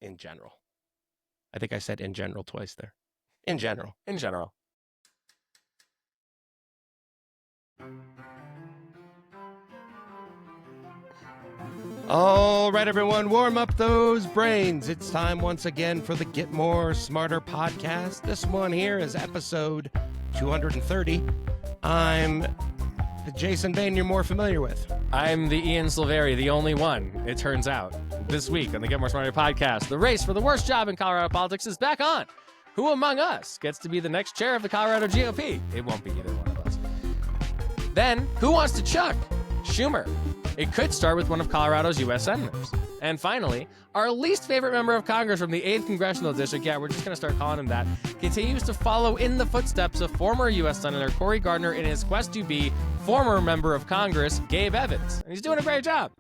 in general. I think I said in general twice there. In general. In general. All right, everyone, warm up those brains. It's time once again for the Get More Smarter podcast. This one here is episode 230. I'm the Jason Bane you're more familiar with. I'm the Ian Silveri, the only one, it turns out. This week on the Get More Smarter podcast, the race for the worst job in Colorado politics is back on. Who among us gets to be the next chair of the Colorado GOP? It won't be either one of us. Then, who wants to Chuck Schumer? It could start with one of Colorado's U.S. senators. And finally, our least favorite member of Congress from the 8th Congressional District, yeah, we're just going to start calling him that, continues to follow in the footsteps of former U.S. Senator Cory Gardner in his quest to be former member of Congress, Gabe Evans. And he's doing a great job.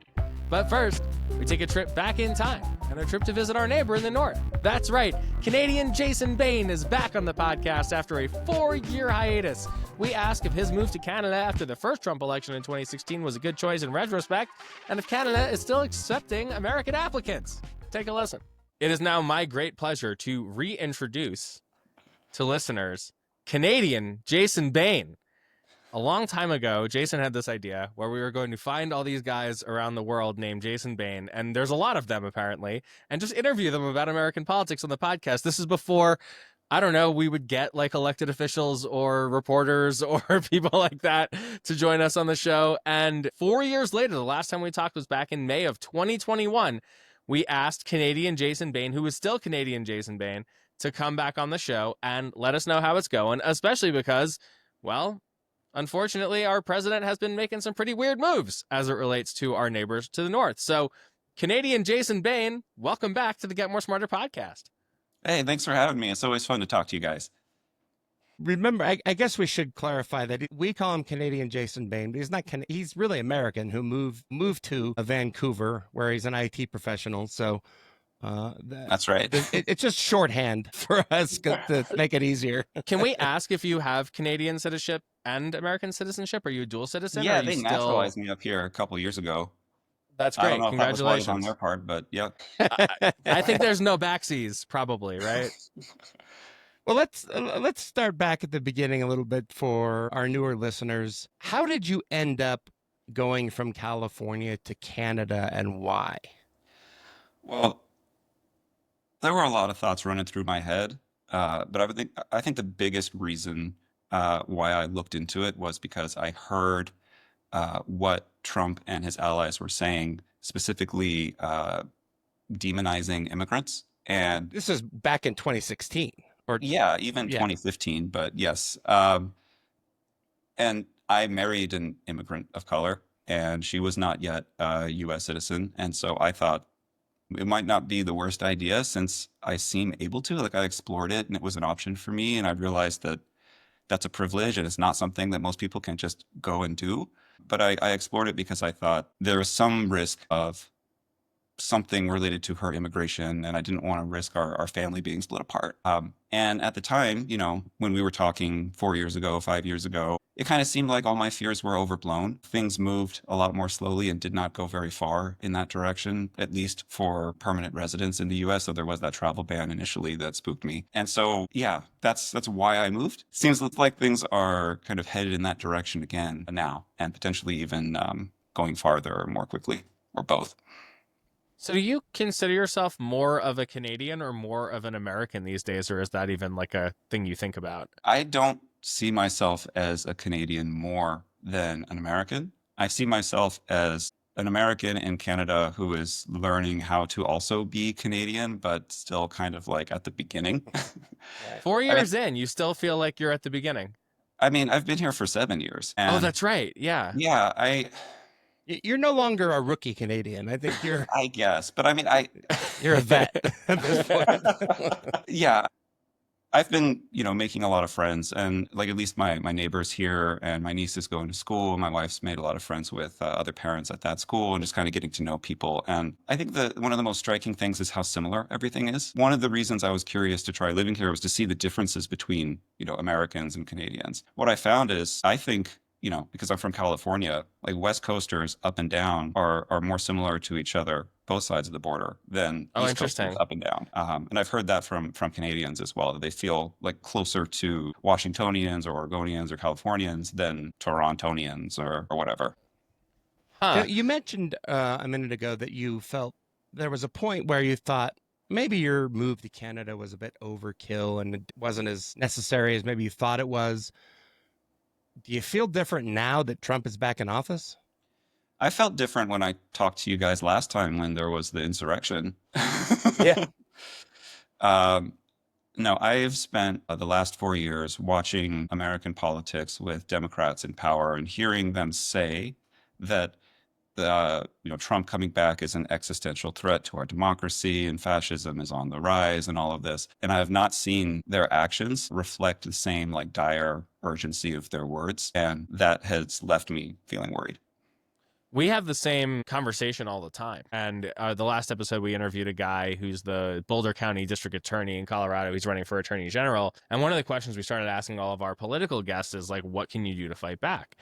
But first, we take a trip back in time and a trip to visit our neighbor in the north. That's right, Canadian Jason Bane is back on the podcast after a 4-year hiatus. We ask if his move to Canada after the first Trump election in 2016 was a good choice in retrospect, and if Canada is still accepting American applicants. Take a listen. It is now my great pleasure to reintroduce to listeners Canadian Jason Bane. A long time ago, Jason had this idea where we were going to find all these guys around the world named Jason Bane, and there's a lot of them apparently, and just interview them about American politics on the podcast. This is before, I don't know, we would get like elected officials or reporters or people like that to join us on the show. And 4 years later, the last time we talked was back in May of 2021, we asked Canadian Jason Bane, who is still Canadian Jason Bane, to come back on the show and let us know how it's going, especially because, well, unfortunately, our president has been making some pretty weird moves as it relates to our neighbors to the north. So, Canadian Jason Bane, welcome back to the Get More Smarter podcast. Hey, thanks for having me. It's always fun to talk to you guys. Remember, I guess we should clarify that we call him Canadian Jason Bane, but he's not. He's really American who moved to Vancouver, where he's an IT professional. So that's right. It's just shorthand for us to make it easier. Can we ask if you have Canadian citizenship and American citizenship? Are you a dual citizen? Yeah, they naturalized me up here a couple years ago. That's great. I don't know Congratulations if that was on their part, but yeah. I think there's no backsies, probably, right? Well, let's start back at the beginning a little bit for our newer listeners. How did you end up going from California to Canada, and why? Well, there were a lot of thoughts running through my head, but I think the biggest reason why I looked into it was because I heard what Trump and his allies were saying, specifically demonizing immigrants. And this is back in 2016. Yeah, even 2015, but yes. And I married an immigrant of color, and she was not yet a U.S. citizen. And so I thought it might not be the worst idea since I seem able to. Like, I explored it, and it was an option for me, and I realized that that's a privilege, and it's not something that most people can just go and do. But I explored it because I thought there was some risk of something related to her immigration, and I didn't want to risk our family being split apart. And at the time, when we were talking 4 years ago, 5 years ago, it kind of seemed like all my fears were overblown. Things moved a lot more slowly and did not go very far in that direction, at least for permanent residents in the U.S. So there was that travel ban initially that spooked me. And so, yeah, that's why I moved. Seems like things are kind of headed in that direction again now, and potentially even going farther or more quickly, or both. So do you consider yourself more of a Canadian or more of an American these days, or is that even like a thing you think about? I don't see myself as a Canadian more than an American. I see myself as an American in Canada who is learning how to also be Canadian, but still kind of like at the beginning. 4 years in, you still feel like you're at the beginning. I mean, I've been here for 7 years. And that's right. Yeah. Yeah, You're no longer a rookie Canadian. I think you're... I guess. But I mean, You're a vet at this point. Yeah. I've been, making a lot of friends, and like at least my neighbors here, and my niece is going to school. My wife's made a lot of friends with other parents at that school, and just kind of getting to know people. And I think that one of the most striking things is how similar everything is. One of the reasons I was curious to try living here was to see the differences between, Americans and Canadians. What I found is, I think because I'm from California, like West Coasters up and down are more similar to each other, both sides of the border, than Oh, East Coasters interesting. up and down. And I've heard that from Canadians as well, that they feel like closer to Washingtonians or Oregonians or Californians than Torontonians or whatever. Huh. You mentioned a minute ago that you felt there was a point where you thought maybe your move to Canada was a bit overkill and it wasn't as necessary as maybe you thought it was. Do you feel different now that Trump is back in office? I felt different when I talked to you guys last time when there was the insurrection. Yeah. Um, no, I've spent the last 4 years watching American politics with Democrats in power and hearing them say that Trump coming back is an existential threat to our democracy and fascism is on the rise and all of this. And I have not seen their actions reflect the same like dire urgency of their words. And that has left me feeling worried. We have the same conversation all the time. And the last episode, we interviewed a guy who's the Boulder County District Attorney in Colorado. He's running for Attorney General. And one of the questions we started asking all of our political guests is like, what can you do to fight back?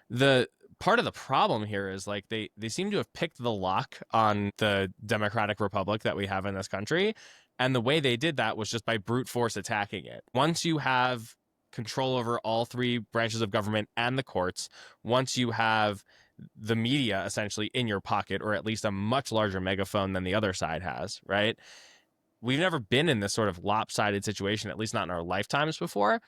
The part of the problem here is like they seem to have picked the lock on the Democratic Republic that we have in this country. And the way they did that was just by brute force attacking it. Once you have control over all three branches of government and the courts, once you have the media essentially in your pocket, or at least a much larger megaphone than the other side has, right? We've never been in this sort of lopsided situation, at least not in our lifetimes before.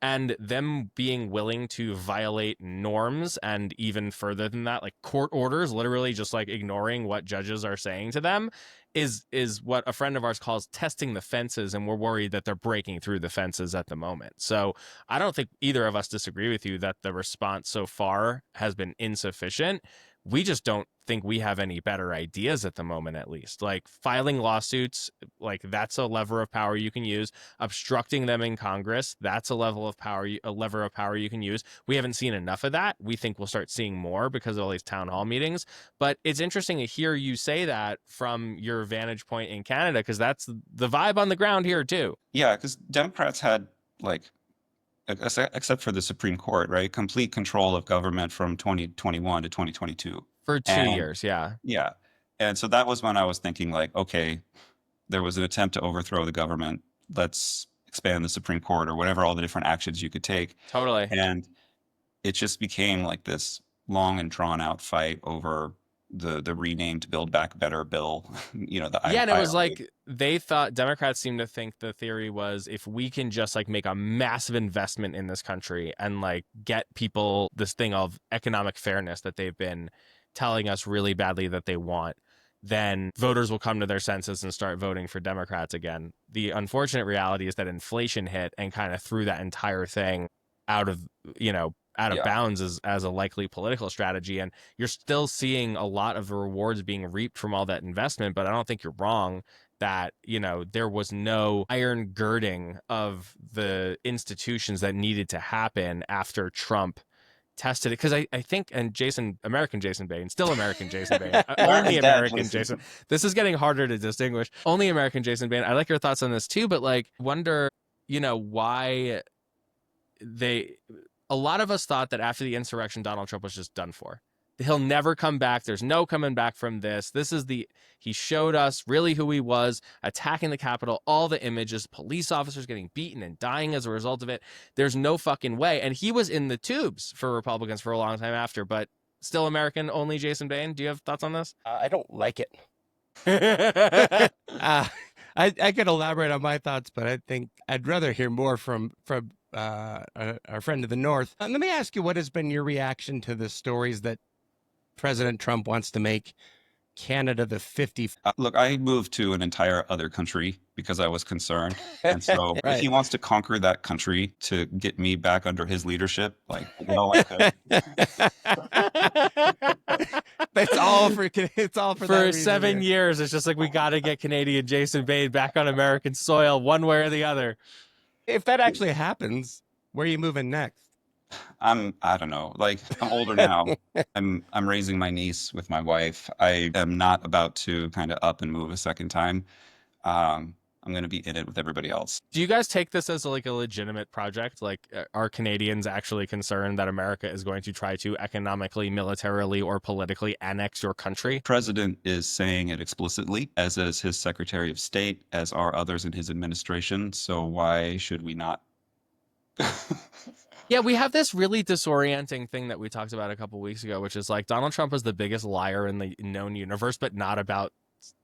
And them being willing to violate norms and even further than that, like court orders, literally just like ignoring what judges are saying to them is what a friend of ours calls testing the fences. And we're worried that they're breaking through the fences at the moment. So I don't think either of us disagree with you that the response so far has been insufficient. We just don't think we have any better ideas at the moment, at least. Like filing lawsuits, like that's a lever of power you can use. Obstructing them in Congress, that's a level of power, a lever of power you can use. We haven't seen enough of that. We think we'll start seeing more because of all these town hall meetings. But it's interesting to hear you say that from your vantage point in Canada, because that's the vibe on the ground here too. Yeah, because Democrats had like, except for the Supreme Court, right? Complete control of government from 2021 to 2022. For 2 years, yeah. Yeah. And so that was when I was thinking like, okay, there was an attempt to overthrow the government. Let's expand the Supreme Court or whatever, all the different actions you could take. Totally. And it just became like this long and drawn out fight over the renamed Build Back Better bill. And it was like they thought, Democrats seemed to think the theory was if we can just like make a massive investment in this country and like get people this thing of economic fairness that they've been telling us really badly that they want, then voters will come to their senses and start voting for Democrats again. The unfortunate reality is that inflation hit and kind of threw that entire thing out of bounds as a likely political strategy. And you're still seeing a lot of the rewards being reaped from all that investment. But I don't think you're wrong that, there was no iron girding of the institutions that needed to happen after Trump tested it. Because I think, and American Jason Bane, still American Jason Bane, only American Jason. This is getting harder to distinguish. Only American Jason Bane. I like your thoughts on this too, but like wonder, why a lot of us thought that after the insurrection, Donald Trump was just done for. He'll never come back. There's no coming back from this. He showed us really who he was, attacking the Capitol, all the images, police officers getting beaten and dying as a result of it. There's no fucking way. And he was in the tubes for Republicans for a long time after, but still American, only Jason Bane. Do you have thoughts on this? I don't like it. I could elaborate on my thoughts, but I think I'd rather hear more from our friend to the north. Let me ask you, what has been your reaction to the stories that President Trump wants to make Canada the 50th? Look, I moved to an entire other country because I was concerned. And so Right. if he wants to conquer that country to get me back under his leadership, It's all for that For reason, 7 yeah. years, it's just like we got to get Canadian Jason Bane back on American soil one way or the other. If that actually happens, where are you moving next? I don't know. Like, I'm older now. I'm raising my niece with my wife. I am not about to kind of up and move a second time. I'm I'm going to be in it with everybody else. Do you guys take this as a legitimate project? Like, are Canadians actually concerned that America is going to try to economically, militarily, or politically annex your country? President is saying it explicitly, as is his Secretary of State, as are others in his administration. So why should we not? Yeah, we have this really disorienting thing that we talked about a couple weeks ago, which is like Donald Trump is the biggest liar in the known universe, but not about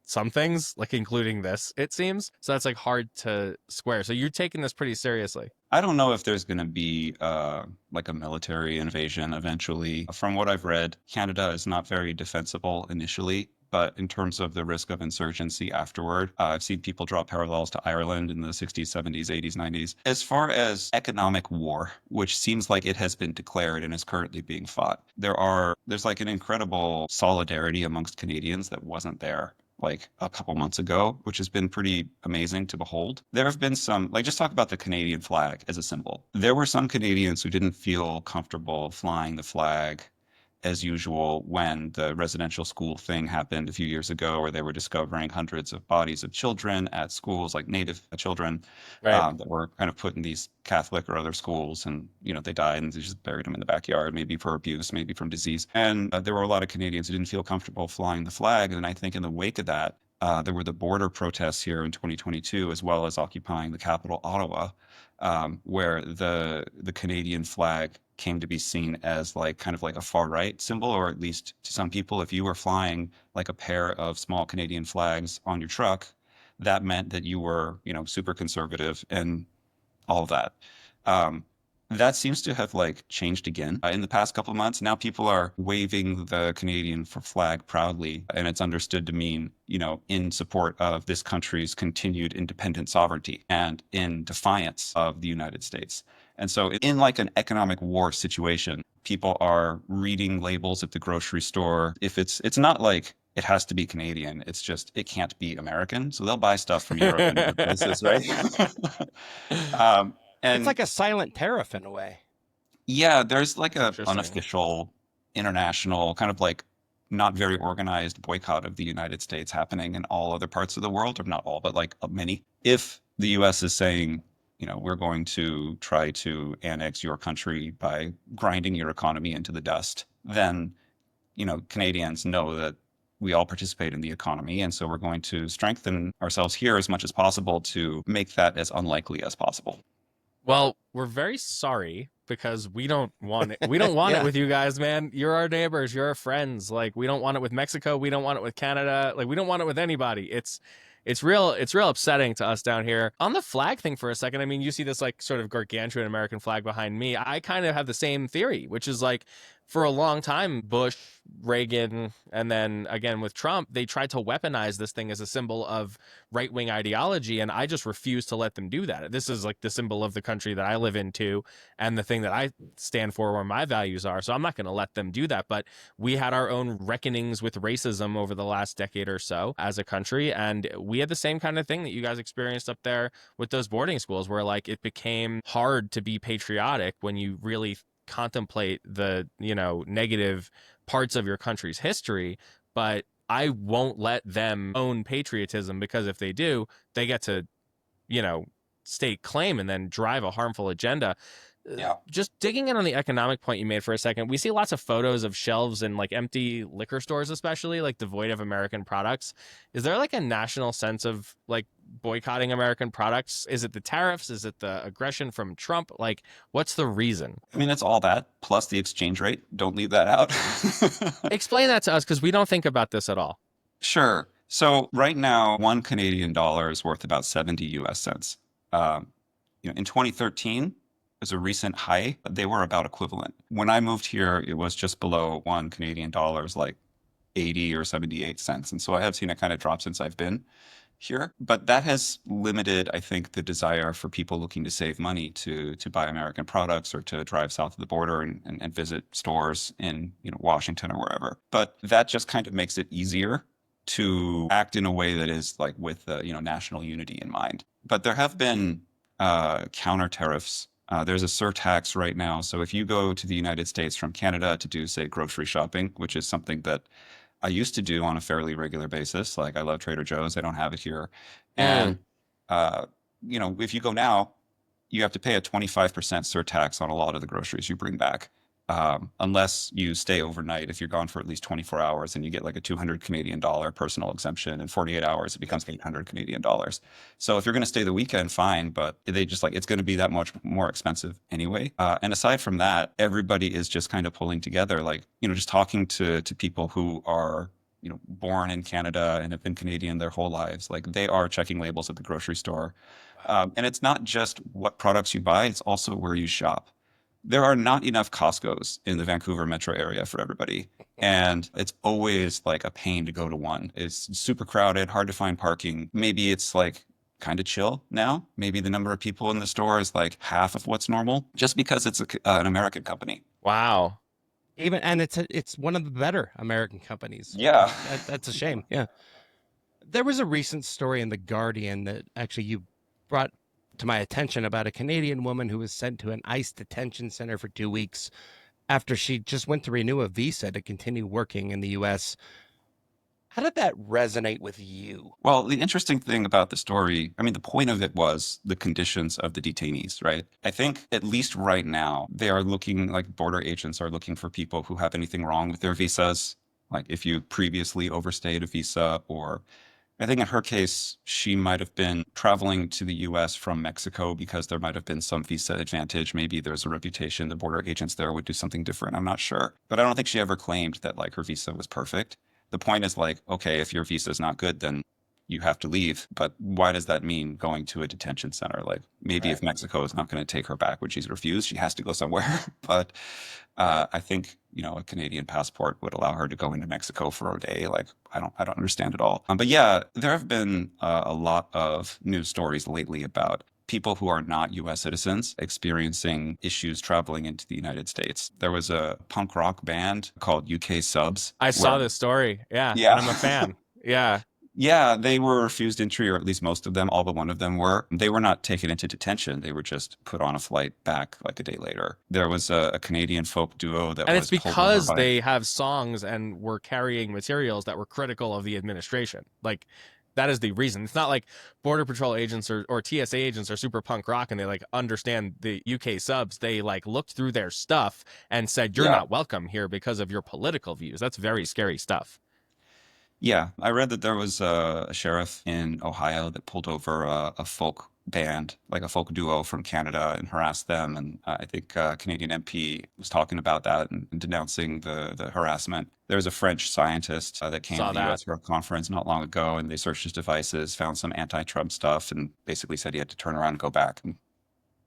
some things, like including this, it seems. So that's like hard to square. So you're taking this pretty seriously. I don't know if there's going to be like a military invasion eventually. From what I've read, Canada is not very defensible initially. But in terms of the risk of insurgency afterward, I've seen people draw parallels to Ireland in the 60s, 70s, 80s, 90s. As far as economic war, which seems like it has been declared and is currently being fought, there's like an incredible solidarity amongst Canadians that wasn't there like a couple months ago, which has been pretty amazing to behold. There have been some, like just talk about the Canadian flag as a symbol. There were some Canadians who didn't feel comfortable flying the flag as usual when the residential school thing happened a few years ago, where they were discovering hundreds of bodies of children at schools, like Native children, Right. that were kind of put in these Catholic or other schools, and they died, and they just buried them in the backyard, maybe for abuse, maybe from disease. And there were a lot of Canadians who didn't feel comfortable flying the flag, and I think in the wake of that, there were the border protests here in 2022, as well as occupying the capital, Ottawa, where the Canadian flag came to be seen as like kind of like a far right symbol, or at least to some people, if you were flying like a pair of small Canadian flags on your truck, that meant that you were, super conservative and all of that. That seems to have like changed again in the past couple of months. Now people are waving the Canadian flag proudly, and it's understood to mean, in support of this country's continued independent sovereignty and in defiance of the United States. And so in like an economic war situation, people are reading labels at the grocery store. If it's not like it has to be Canadian, it's just, it can't be American. So they'll buy stuff from Europe and other places, right? And It's like a silent tariff in a way. yeah, there's like a Interesting. unofficial international kind of like not very organized boycott of the United States happening in all other parts of the world, or not all, but like many. If the US is saying, we're going to try to annex your country by grinding your economy into the dust, then, Canadians know that we all participate in the economy. And so we're going to strengthen ourselves here as much as possible to make that as unlikely as possible. Well, we're very sorry because we don't want it. We don't want it with you guys, man. You're our neighbors. You're our friends. Like, we don't want it with Mexico. We don't want it with Canada. Like, we don't want it with anybody. It's real upsetting to us down here. On the flag thing for a second, I mean, you see this like sort of gargantuan American flag behind me. I kind of have the same theory, which is like, for a long time, Bush, Reagan, and then again with Trump, they tried to weaponize this thing as a symbol of right-wing ideology, and I just refuse to let them do that. This is like the symbol of the country that I live in too, and the thing that I stand for, where my values are, so I'm not going to let them do that. But we had our own reckonings with racism over the last decade or so as a country, and we had the same kind of thing that you guys experienced up there with those boarding schools, where like it became hard to be patriotic when you really contemplate the negative parts of your country's history. But I won't let them own patriotism, because if they do, they get to stake claim and then drive a harmful agenda. Yeah. Just digging in on the economic point you made for a second, we see lots of photos of shelves in like empty liquor stores, especially like devoid of American products. Is there like a national sense of like boycotting American products? Is it the tariffs? Is it the aggression from Trump? Like, what's the reason? I mean, it's all that plus the exchange rate. Don't leave that out. Explain that to us, because we don't think about this at all. Sure. So right now, one Canadian dollar is worth about 70 US cents. In 2013, as a recent high, they were about equivalent. When I moved here, it was just below one Canadian dollars, like 80 or 78 cents. And so I have seen it kind of drop since I've been here. But that has limited, I think, the desire for people looking to save money to buy American products, or to drive south of the border and visit stores in Washington or wherever. But that just kind of makes it easier to act in a way that is like with national unity in mind. But there have been counter tariffs. There's a surtax right now. So if you go to the United States from Canada to do, say, grocery shopping, which is something that I used to do on a fairly regular basis, like I love Trader Joe's, I don't have it here. And if you go now, you have to pay a 25% surtax on a lot of the groceries you bring back. Unless you stay overnight. If you're gone for at least 24 hours and you get like a 200 Canadian dollar personal exemption, in 48 hours, it becomes 800 Canadian dollars. So if you're going to stay the weekend, fine, but they just it's going to be that much more expensive anyway. And aside from that, everybody is just kind of pulling together, just talking to people who are, born in Canada and have been Canadian their whole lives. Like they are checking labels at the grocery store. And it's not just what products you buy, it's also where you shop. There are not enough Costco's in the Vancouver metro area for everybody. And it's always like a pain to go to one. It's super crowded, hard to find parking. Maybe it's kind of chill now. Maybe the number of people in the store is like half of what's normal just because it's an American company. Wow. And it's one of the better American companies. Yeah. That's a shame. Yeah. There was a recent story in The Guardian that actually you brought to my attention about a Canadian woman who was sent to an ICE detention center for 2 weeks after she just went to renew a visa to continue working in the U.S. How did that resonate with you? Well, the interesting thing about the story, the point of it was the conditions of the detainees, right? I think at least right now, they are looking like border agents are looking for people who have anything wrong with their visas. Like if you previously overstayed a visa, or I think in her case, she might have been traveling to the U.S. from Mexico because there might have been some visa advantage. Maybe there's a reputation the border agents there would do something different. I'm not sure. But I don't think she ever claimed that her visa was perfect. The point is okay, if your visa is not good, then you have to leave. But why does that mean going to a detention center? Maybe if Mexico is not going to take her back when she's refused, she has to go somewhere. But I think, a Canadian passport would allow her to go into Mexico for a day. I don't understand it all. But yeah, there have been a lot of news stories lately about people who are not U.S. citizens experiencing issues traveling into the United States. There was a punk rock band called UK Subs. I saw this story. Yeah. Yeah. I'm a fan. Yeah. Yeah, they were refused entry, or at least most of them, all but one of them were. They were not taken into detention. They were just put on a flight back a day later. There was a Canadian folk duo that and was it's because they have songs and were carrying materials that were critical of the administration. That is the reason. It's not like Border Patrol agents or TSA agents are super punk rock and they understand the UK Subs. They looked through their stuff and said, you're not welcome here because of your political views. That's very scary stuff. Yeah, I read that there was a sheriff in Ohio that pulled over a folk band, a folk duo from Canada, and harassed them. And I think a Canadian MP was talking about that and denouncing the harassment. There was a French scientist that came to the U.S. for a conference not long ago, and they searched his devices, found some anti-Trump stuff, and basically said he had to turn around and go back. And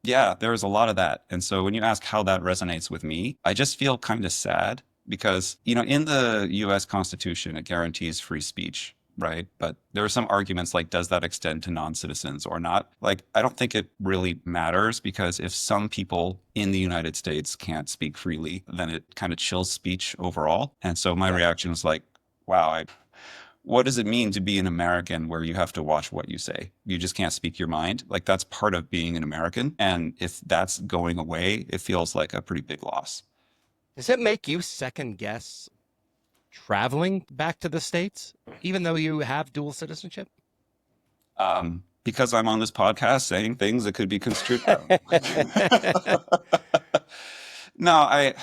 yeah, there was a lot of that. And so when you ask how that resonates with me, I just feel kind of sad. Because, in the U.S. Constitution, it guarantees free speech, right? But there are some arguments does that extend to non-citizens or not? I don't think it really matters, because if some people in the United States can't speak freely, then it kind of chills speech overall. And so my reaction was wow, what does it mean to be an American where you have to watch what you say? You just can't speak your mind. That's part of being an American. And if that's going away, it feels like a pretty big loss. Does it make you second guess traveling back to the States, even though you have dual citizenship? Because I'm on this podcast saying things that could be construed. No, I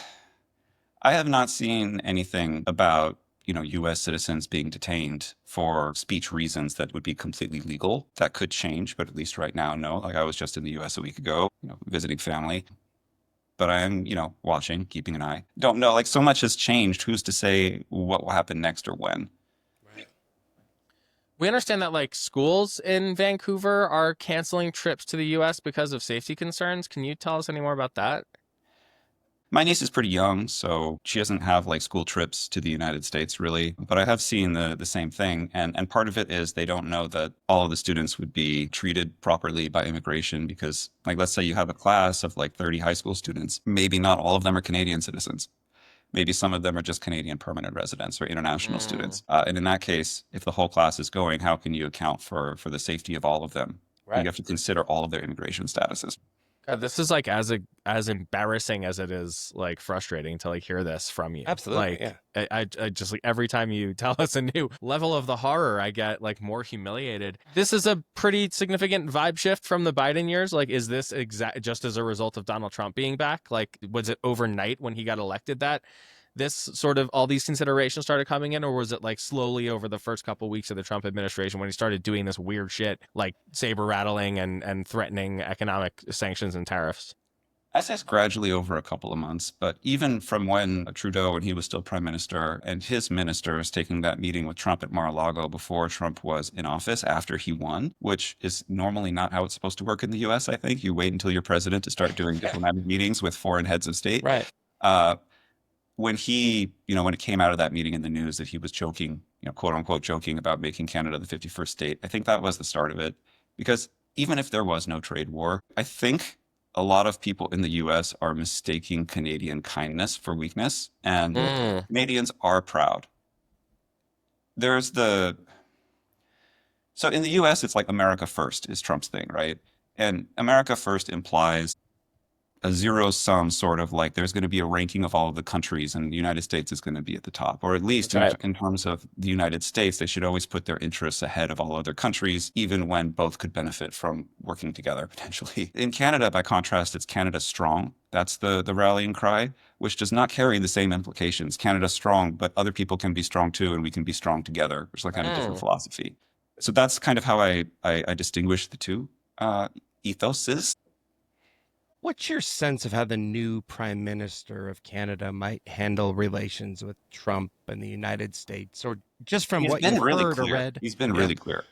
have not seen anything about, U.S. citizens being detained for speech reasons that would be completely legal. That could change, but at least right now, no. I was just in the U.S. a week ago, visiting family. But I am, watching, keeping an eye. Don't know, so much has changed. Who's to say what will happen next or when? Right. We understand that schools in Vancouver are canceling trips to the U.S. because of safety concerns. Can you tell us any more about that? My niece is pretty young, so she doesn't have school trips to the United States really, but I have seen the same thing. And part of it is they don't know that all of the students would be treated properly by immigration, because let's say you have a class of 30 high school students, maybe not all of them are Canadian citizens. Maybe some of them are just Canadian permanent residents or international students. And in that case, if the whole class is going, how can you account for the safety of all of them? Right. You have to consider all of their immigration statuses. God, this is like as embarrassing as it is like frustrating to like hear this from you. Absolutely, Like yeah. I just like every time you tell us a new level of the horror, I get like more humiliated. This is a pretty significant vibe shift from the Biden years. Like, is this just as a result of Donald Trump being back? Like, was it overnight when he got elected that this sort of all these considerations started coming in, or was it like slowly over the first couple of weeks of the Trump administration when he started doing this weird shit like saber rattling and threatening economic sanctions and tariffs? I say it's gradually over a couple of months, but even from when Trudeau, when he was still prime minister, and his ministers taking that meeting with Trump at Mar-a-Lago before Trump was in office, after he won, which is normally not how it's supposed to work in the U.S., I think. You wait until you're president to start doing diplomatic meetings with foreign heads of state. Right. When he, when it came out of that meeting in the news that he was joking, quote unquote, joking about making Canada the 51st state, I think that was the start of it. Because even if there was no trade war, I think a lot of people in the US are mistaking Canadian kindness for weakness, and Canadians are proud. So in the US, it's like America first is Trump's thing, right? And America first implies a zero sum sort of like there's going to be a ranking of all of the countries and the United States is going to be at the top, or at least in terms of the United States, they should always put their interests ahead of all other countries, even when both could benefit from working together potentially. In Canada, by contrast, it's Canada strong. That's the rallying cry, which does not carry the same implications. Canada strong, but other people can be strong too, and we can be strong together, which is like kind of different philosophy. So that's kind of how I distinguish the two ethoses. What's your sense of how the new Prime Minister of Canada might handle relations with Trump and the United States, or just from what you've heard or read? He's been really clear.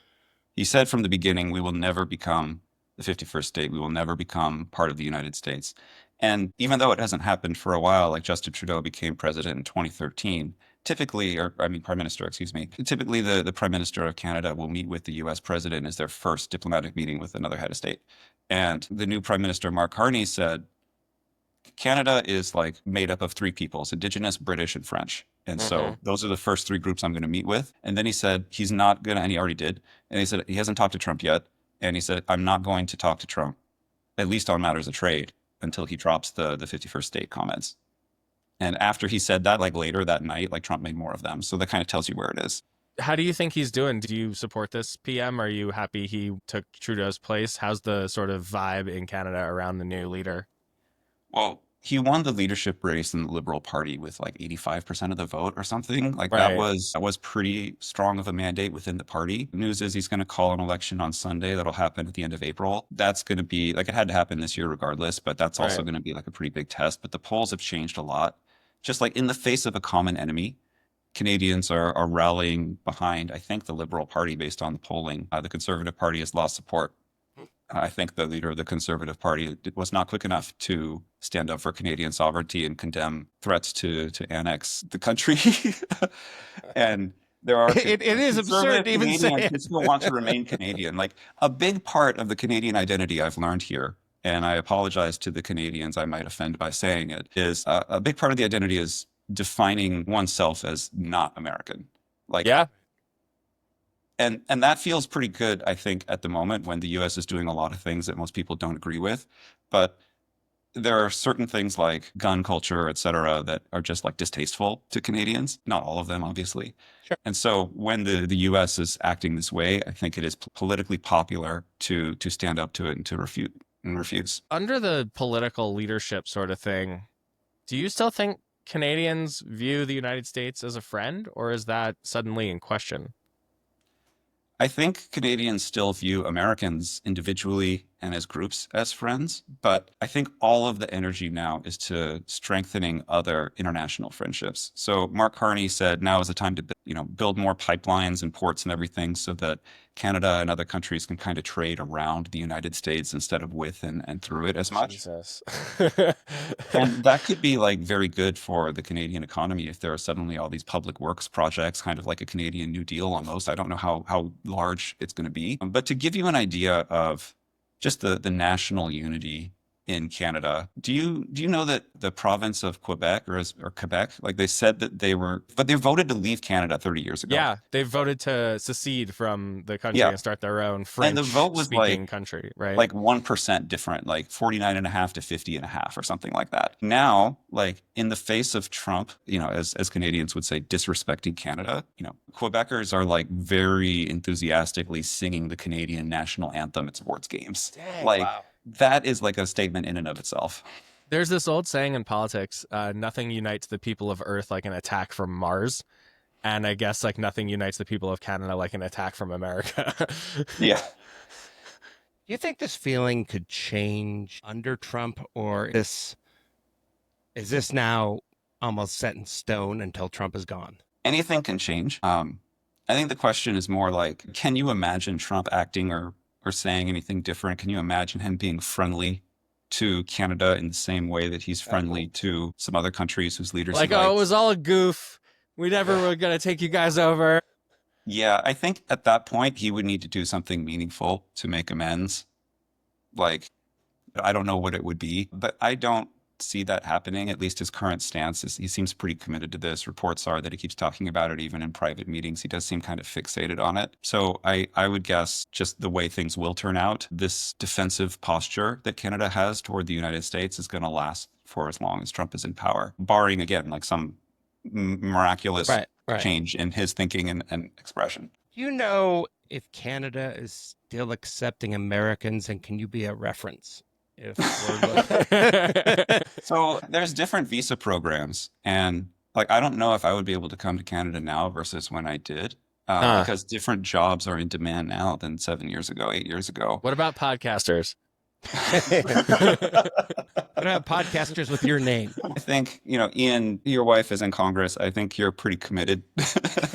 He said from the beginning, we will never become the 51st state. We will never become part of the United States. And even though it hasn't happened for a while, like Justin Trudeau became president in 2013, Prime Minister, excuse me. Typically, the Prime Minister of Canada will meet with the U.S. president as their first diplomatic meeting with another head of state. And the new Prime Minister, Mark Carney, said, Canada is like made up of three peoples, Indigenous, British, and French. And so those are the first three groups I'm going to meet with. And then he said he's not going to, and he already did. And he said he hasn't talked to Trump yet. And he said, I'm not going to talk to Trump, at least on matters of trade, until he drops the 51st state comments. And after he said that, like later that night, like Trump made more of them. So that kind of tells you where it is. How do you think he's doing? Do you support this PM? Are you happy he took Trudeau's place? How's the sort of vibe in Canada around the new leader? Well, he won the leadership race in the Liberal Party with like 85% of the vote or something. Like Right. that was pretty strong of a mandate within the party. The news is he's going to call an election on Sunday that'll happen at the end of April. That's going to be like, it had to happen this year regardless, but that's also Right. going to be like a pretty big test. But the polls have changed a lot. Just like in the face of a common enemy, Canadians are rallying behind, I think, the Liberal Party based on the polling. The Conservative Party has lost support. I think the leader of the Conservative Party was not quick enough to stand up for Canadian sovereignty and condemn threats to annex the country. And there are It is absurd to even say it. Who still want to remain Canadian. Like a big part of the Canadian identity I've learned here, and I apologize to the Canadians I might offend by saying it, is a big part of the identity is defining oneself as not American. Like, Yeah. and that feels pretty good, I think, at the moment when the U.S. is doing a lot of things that most people don't agree with. But there are certain things like gun culture, et cetera, that are just like distasteful to Canadians. Not all of them, obviously. Sure. And so when the U.S. is acting this way, I think it is politically popular to stand up to it and to refute and refuse. Under the political leadership sort of thing, do you still think Canadians view the United States as a friend, or is that suddenly in question? I think Canadians still view Americans individually and as groups as friends, but I think all of the energy now is to strengthening other international friendships. So Mark Carney said now is the time to build more pipelines and ports and everything so that Canada and other countries can kind of trade around the United States instead of with and through it as much. Jesus. And that could be like very good for the Canadian economy if there are suddenly all these public works projects, kind of like a Canadian New Deal almost. I don't know how large it's going to be. But to give you an idea of just the national unity in Canada. Do you know that the province of Quebec or Quebec, like they said that they voted to leave Canada 30 years ago. Yeah, they voted to secede from the country Yeah. and start their own And the vote was French-speaking country, right? like 1% different, like 49.5 to 50.5 or something like that. Now, like in the face of Trump, as Canadians would say, disrespecting Canada, Quebecers are like very enthusiastically singing the Canadian national anthem at sports games. Dang, like wow. that is like a statement in and of itself. There's this old saying in politics, nothing unites the people of Earth like an attack from Mars. And I guess like nothing unites the people of Canada like an attack from America. Yeah. Do you think this feeling could change under Trump, or is this now almost set in stone until Trump is gone? Anything can change. I think the question is more like, can you imagine Trump acting or saying anything different? Can you imagine him being friendly to Canada in the same way that he's friendly to some other countries whose leaders like, he likes? it was all a goof. We never were going to take you guys over. Yeah, I think at that point he would need to do something meaningful to make amends. Like, I don't know what it would be, but I don't see that happening. At least his current stance is he seems pretty committed to this. Reports are that he keeps talking about it even in private meetings. He does seem kind of fixated on it. So I would guess just the way things will turn out, this defensive posture that Canada has toward the United States is going to last for as long as Trump is in power, barring, again, like some miraculous Right. change in his thinking and expression. Do you know if Canada is still accepting Americans, and can you be a reference? So there's different visa programs, and like I don't know if I would be able to come to Canada now versus when I did, because different jobs are in demand now than 7 years ago, 8 years ago. What about podcasters? I don't have podcasters with your name. I think, Ian, your wife is in Congress. I think you're pretty committed.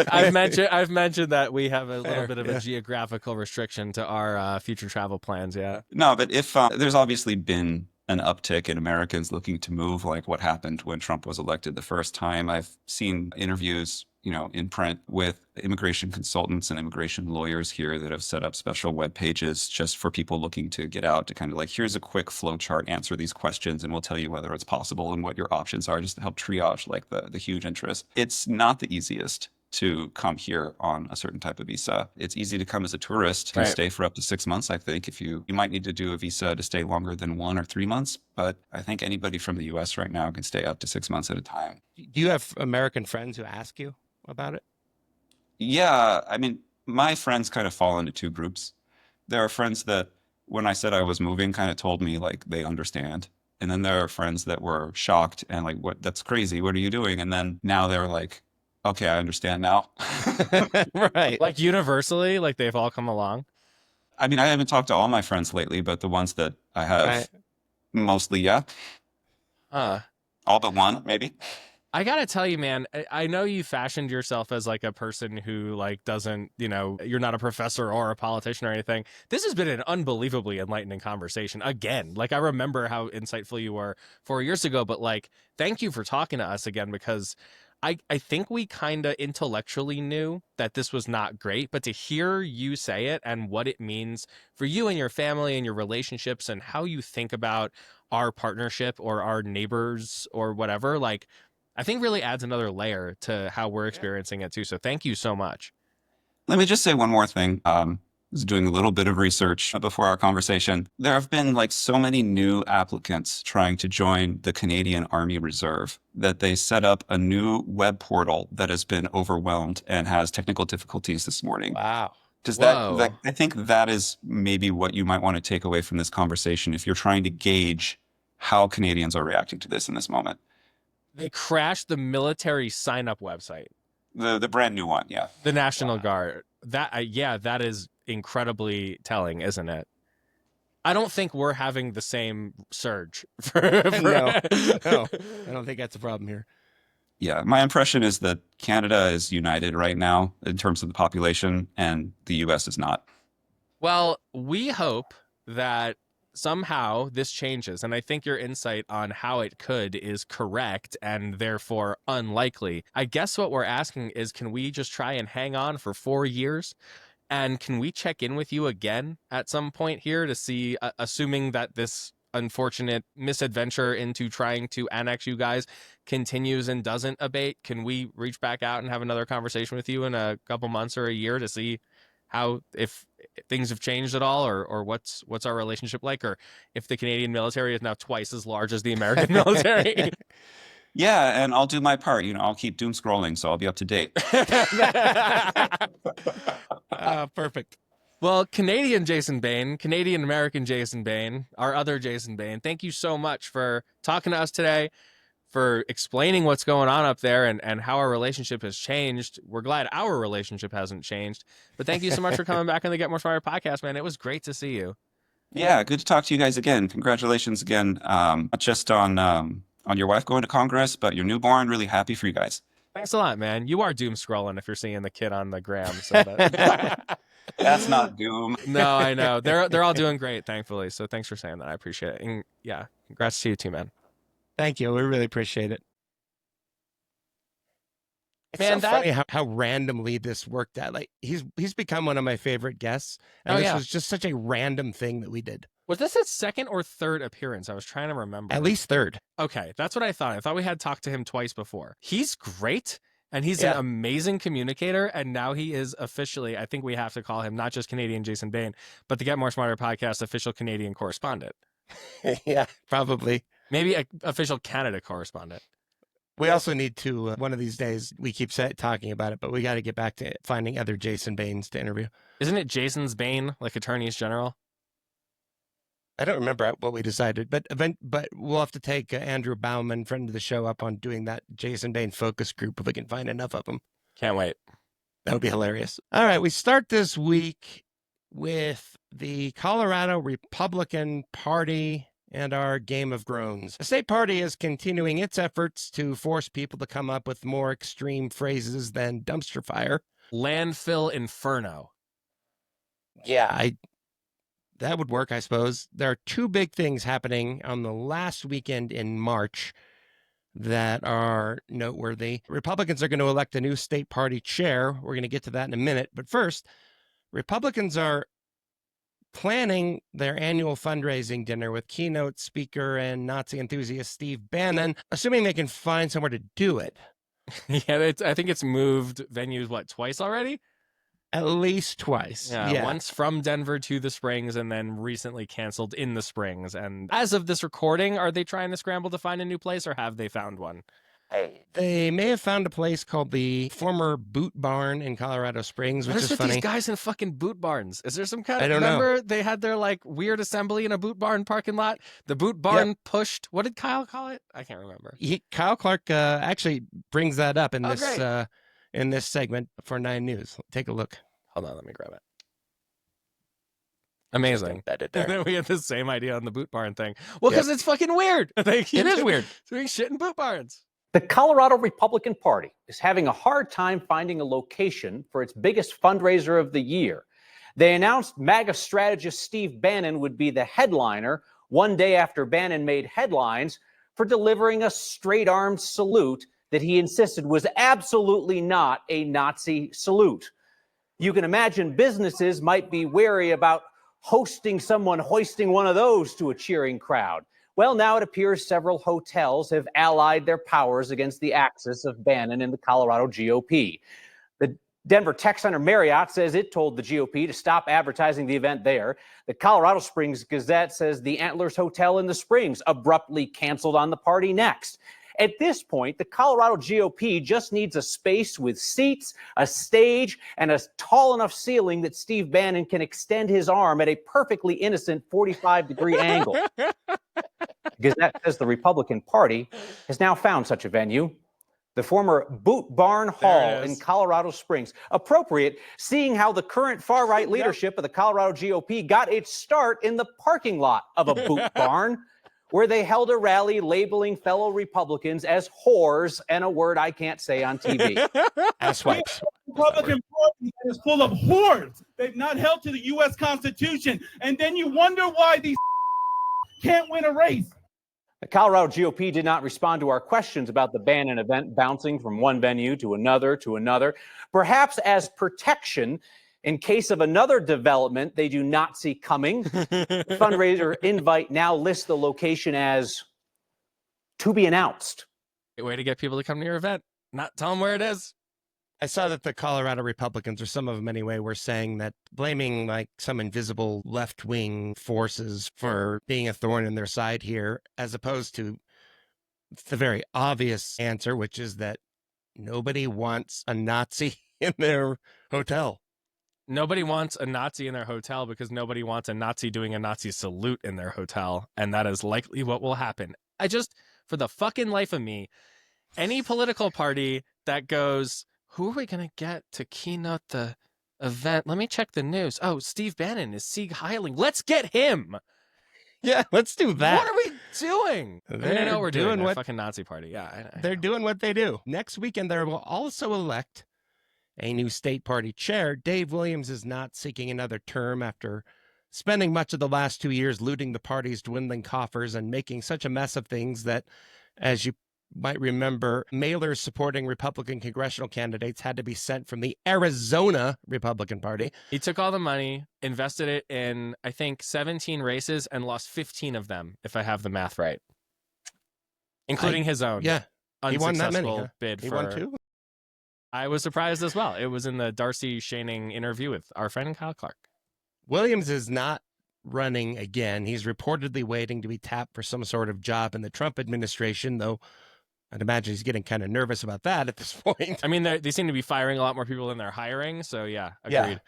I've mentioned that we have a little bit of a geographical restriction to our future travel plans. Yeah. No, but if there's obviously been an uptick in Americans looking to move, like what happened when Trump was elected the first time. I've seen interviews, in print with immigration consultants and immigration lawyers here that have set up special web pages just for people looking to get out to kind of like, here's a quick flow chart, answer these questions, and we'll tell you whether it's possible and what your options are, just to help triage like the huge interest. It's not the easiest to come here on a certain type of visa. It's easy to come as a tourist and stay for up to 6 months. I think if you might need to do a visa to stay longer than 1 or 3 months, but I think anybody from the US right now can stay up to 6 months at a time. Do you have American friends who ask you about it? Yeah, I mean, my friends kind of fall into two groups. There are friends that when I said I was moving kind of told me like they understand. And then there are friends that were shocked and like, what, that's crazy. What are you doing? And then now they're like, okay, I understand now. Right. Like universally, like they've all come along. I mean, I haven't talked to all my friends lately, but the ones that I have, mostly, yeah. All but one, maybe. I gotta tell you, man, I know you fashioned yourself as like a person who like doesn't, you're not a professor or a politician or anything. This has been an unbelievably enlightening conversation again. Like I remember how insightful you were 4 years ago, but like, thank you for talking to us again, because I think we kind of intellectually knew that this was not great, but to hear you say it and what it means for you and your family and your relationships and how you think about our partnership or our neighbors or whatever, like, I think really adds another layer to how we're experiencing it too. So thank you so much. Let me just say one more thing. I was doing a little bit of research before our conversation. There have been like so many new applicants trying to join the Canadian Army Reserve that they set up a new web portal that has been overwhelmed and has technical difficulties this morning. Wow. Does that I think that is maybe what you might want to take away from this conversation if you're trying to gauge how Canadians are reacting to this in this moment. They crashed the military sign-up website. The brand new one, yeah. The National Guard. That is incredibly telling, isn't it? I don't think we're having the same surge. No, I don't think that's a problem here. Yeah, my impression is that Canada is united right now in terms of the population, and the U.S. is not. Well, we hope that somehow this changes, and I think your insight on how it could is correct and therefore unlikely. I guess what we're asking is, can we just try and hang on for 4 years? And can we check in with you again at some point here to see, assuming that this unfortunate misadventure into trying to annex you guys continues and doesn't abate, can we reach back out and have another conversation with you in a couple months or a year to see how, if things have changed at all, or what's our relationship like, or if the Canadian military is now twice as large as the American military? Yeah, and I'll do my part. I'll keep doom scrolling, so I'll be up to date. Perfect. Well, Canadian Jason Bane, Canadian American Jason Bane, our other Jason Bane, thank you so much for talking to us today, for explaining what's going on up there and how our relationship has changed. We're glad our relationship hasn't changed, but thank you so much for coming back on the Get More Smarter podcast, man. It was great to see you. Yeah, good to talk to you guys again. Congratulations again, not just on your wife going to Congress, but your newborn. Really happy for you guys. Thanks a lot, man. You are doom scrolling if you're seeing the kid on the gram. So That's not doom. No, I know. They're all doing great, thankfully. So thanks for saying that. I appreciate it. And yeah, congrats to you too, man. Thank you. We really appreciate it. It's Man, so funny how randomly this worked out. Like he's become one of my favorite guests, and this was just such a random thing that we did. Was this his second or third appearance? I was trying to remember. At least third. Okay, that's what I thought. I thought we had talked to him twice before. He's great, and he's an amazing communicator, and now he is officially, I think we have to call him not just Canadian Jason Bane, but the Get More Smarter podcast official Canadian correspondent. Yeah, probably. Maybe an official Canada correspondent. We also need to, one of these days, we keep talking about it, but we got to get back to finding other Jason Banes to interview. Isn't it Jason's Bane, like attorneys general? I don't remember what we decided, but we'll have to take Andrew Bauman, friend of the show, up on doing that Jason Bane focus group if we can find enough of them. Can't wait. That would be hilarious. All right, we start this week with the Colorado Republican Party and our game of groans. The state party is continuing its efforts to force people to come up with more extreme phrases than dumpster fire. Landfill inferno. Yeah, that would work, I suppose. There are two big things happening on the last weekend in March that are noteworthy. Republicans are going to elect a new state party chair. We're going to get to that in a minute. But first, Republicans are planning their annual fundraising dinner with keynote speaker and Nazi enthusiast Steve Bannon, assuming they can find somewhere to do it. Yeah, I think it's moved venues, twice already? At least twice. Yeah, once from Denver to the Springs and then recently canceled in the Springs. And as of this recording, are they trying to scramble to find a new place or have they found one? They may have found a place called the Former Boot Barn in Colorado Springs, which is funny. These guys in fucking boot barns? Is there some kind of... I don't know. Remember they had their weird assembly in a boot barn parking lot? The boot barn pushed... What did Kyle call it? I can't remember. Kyle Clark actually brings that up in this segment for 9 News. Take a look. Hold on, let me grab it. Amazing. And then we had the same idea on the boot barn thing. Well, because it's fucking weird. It is weird. Doing shit in boot barns. The Colorado Republican Party is having a hard time finding a location for its biggest fundraiser of the year. They announced MAGA strategist Steve Bannon would be the headliner one day after Bannon made headlines for delivering a straight-armed salute that he insisted was absolutely not a Nazi salute. You can imagine businesses might be wary about hosting someone hoisting one of those to a cheering crowd. Well, now it appears several hotels have allied their powers against the axis of Bannon and the Colorado GOP. The Denver Tech Center Marriott says it told the GOP to stop advertising the event there. The Colorado Springs Gazette says the Antlers Hotel in the Springs abruptly canceled on the party next. At this point, the Colorado GOP just needs a space with seats, a stage, and a tall enough ceiling that Steve Bannon can extend his arm at a perfectly innocent 45-degree angle. Gazette says the Republican Party has now found such a venue. The former Boot Barn Hall in Colorado Springs. Appropriate, seeing how the current far-right leadership of the Colorado GOP got its start in the parking lot of a boot barn, where they held a rally labeling fellow Republicans as whores, and a word I can't say on TV. Asswipes. The Republican Party is full of whores. They've not held to the U.S. Constitution. And then you wonder why these can't win a race. The Colorado GOP did not respond to our questions about the Bannon event bouncing from one venue to another, perhaps as protection In case of another development they do not see coming, the fundraiser invite now lists the location as to be announced. Way to get people to come to your event. Not tell them where it is. I saw that the Colorado Republicans, or some of them anyway, were saying that blaming like some invisible left-wing forces for being a thorn in their side here, as opposed to the very obvious answer, which is that nobody wants a Nazi in their hotel. Nobody wants a Nazi in their hotel because nobody wants a Nazi doing a Nazi salute in their hotel. And that is likely what will happen. For the fucking life of me, any political party that goes, who are we going to get to keynote the event? Let me check the news. Oh, Steve Bannon is Sieg Heiling. Let's get him. Yeah, let's do that. What are we doing? I know what we're doing. What Fucking Nazi party. Yeah. They're doing what they do. Next weekend, they will also elect a new state party chair. Dave Williams is not seeking another term after spending much of the last 2 years looting the party's dwindling coffers and making such a mess of things that, as you might remember, mailers supporting Republican congressional candidates had to be sent from the Arizona Republican Party. He took all the money, invested it in, I think, 17 races and lost 15 of them, if I have the math right, including his own. Yeah. He won that many. Huh? Bid he for, won two? I was surprised as well. It was in the Darcy Schoening interview with our friend Kyle Clark. Williams is not running again. He's reportedly waiting to be tapped for some sort of job in the Trump administration, though I'd imagine he's getting kind of nervous about that at this point. I mean, they seem to be firing a lot more people than they're hiring, so yeah, agreed. Yeah.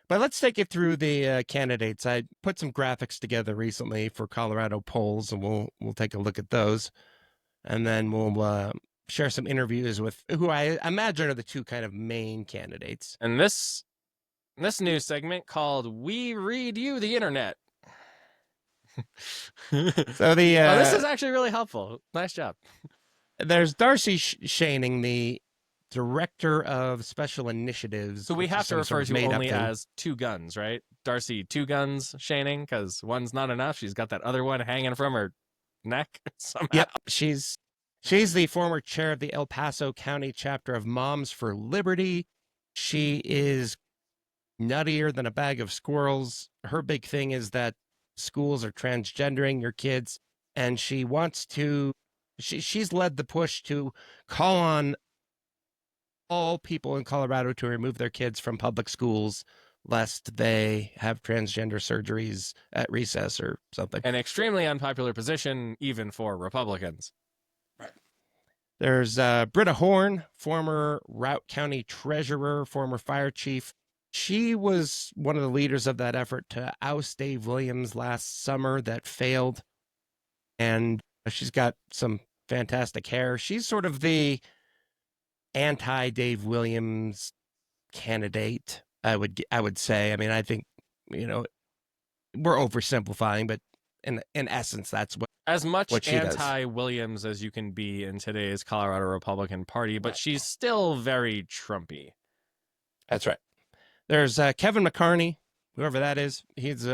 But let's take you through the candidates. I put some graphics together recently for Colorado polls, and we'll take a look at those. And then we'll share some interviews with who I imagine are the two kind of main candidates. And this news segment called "We Read You the Internet." So this is actually really helpful. Nice job. There's Darcy Schoening, the director of special initiatives. So we have to refer to only as two guns, right? Darcy, two guns, Schoening, because one's not enough. She's got that other one hanging from her neck somehow. Yep, she's the former chair of the El Paso County chapter of Moms for Liberty. She is nuttier than a bag of squirrels. Her big thing is that schools are transgendering your kids, and she wants to. She's led the push to call on all people in Colorado to remove their kids from public schools lest they have transgender surgeries at recess or something. An extremely unpopular position, even for Republicans. Right. There's Britta Horn, former Routt County treasurer, former fire chief. She was one of the leaders of that effort to oust Dave Williams last summer that failed. And she's got some fantastic hair. She's sort of the anti-Dave Williams candidate, I would say. I mean, I think, we're oversimplifying, but in essence, that's what as much what anti-Williams as you can be in today's Colorado Republican Party, but she's still very Trumpy. That's right. There's Kevin McCartney, whoever that is. He's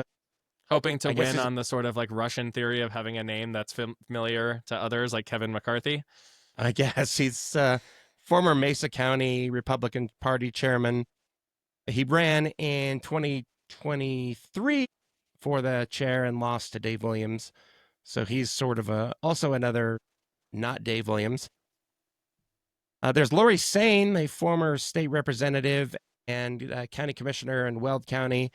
hoping to win on the sort of like Russian theory of having a name that's familiar to others, like Kevin McCarthy. I guess he's former Mesa County Republican Party chairman. He ran in 2023 for the chair and lost to Dave Williams. So he's sort of also another not Dave Williams. There's Lori Sane, a former state representative and county commissioner in Weld County,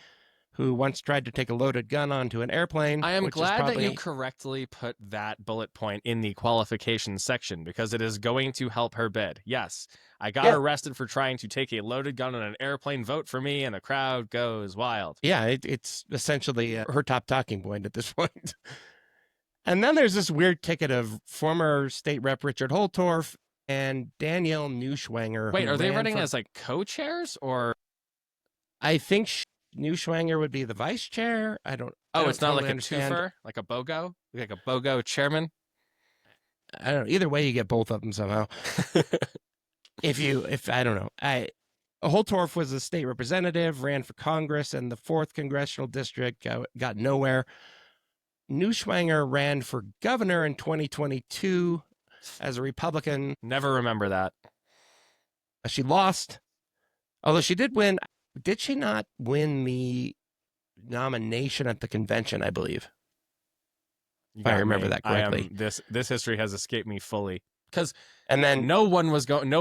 who once tried to take a loaded gun onto an airplane. I am glad that you correctly put that bullet point in the qualifications section, because it is going to help her bid. Yes, I got arrested for trying to take a loaded gun on an airplane. Vote for me, and the crowd goes wild. Yeah, it's essentially her top talking point at this point. And then there's this weird ticket of former state rep Richard Holtorf and Danielle Neuschwanger. Wait, are they running as like co-chairs, or? I think Neuschwanger would be the vice chair. I don't it's not totally like understand. A twofer, like a BOGO, like a BOGO chairman. I don't know. Either way, you get both of them somehow. if I don't know. Holtorf was a state representative, ran for Congress in the 4th congressional district, got nowhere. Neuschwanger ran for governor in 2022 as a Republican. Never remember that. She lost, although she did win. did she not win the nomination at the convention, I believe? If I remember that correctly. This history has escaped me fully. Because and then no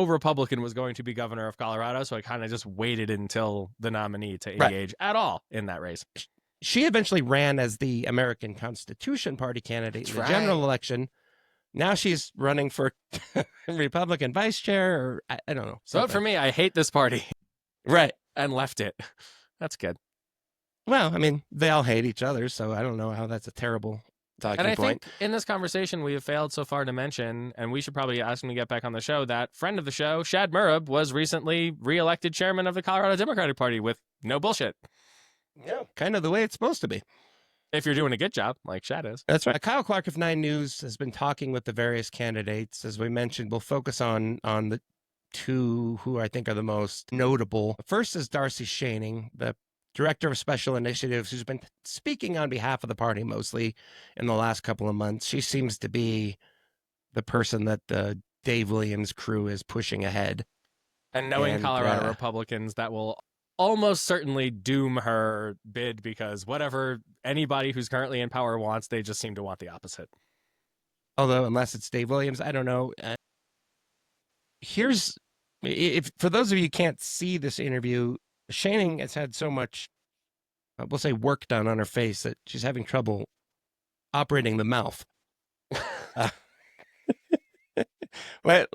Republican was going to be governor of Colorado, so I kind of just waited until the nominee to engage at all in that race. She eventually ran as the American Constitution Party candidate in the general election. Now she's running for Republican vice chair, or I don't know. So for me, I hate this party. Right. And left it. That's good. Well, I mean, they all hate each other, so I don't know how that's a terrible talking and I point. think in this conversation, we have failed so far to mention, and we should probably ask him to get back on the show, that friend of the show, Shad Murab, was recently reelected chairman of the Colorado Democratic Party with no bullshit. Yeah, kind of the way it's supposed to be. If you're doing a good job, like Shad is. That's right. Kyle Clark of 9 News has been talking with the various candidates. As we mentioned, we'll focus on the two who I think are the most notable. First is Darcy Schoening, the Director of Special Initiatives, who's been speaking on behalf of the party mostly in the last couple of months. She seems to be the person that the Dave Williams crew is pushing ahead. And knowing Colorado Republicans, that will almost certainly doom her bid, because whatever anybody who's currently in power wants, they just seem to want the opposite. Although, unless it's Dave Williams, I don't know. If for those of you who can't see this interview, Schoening has had so much, we'll say, work done on her face that she's having trouble operating the mouth. Well,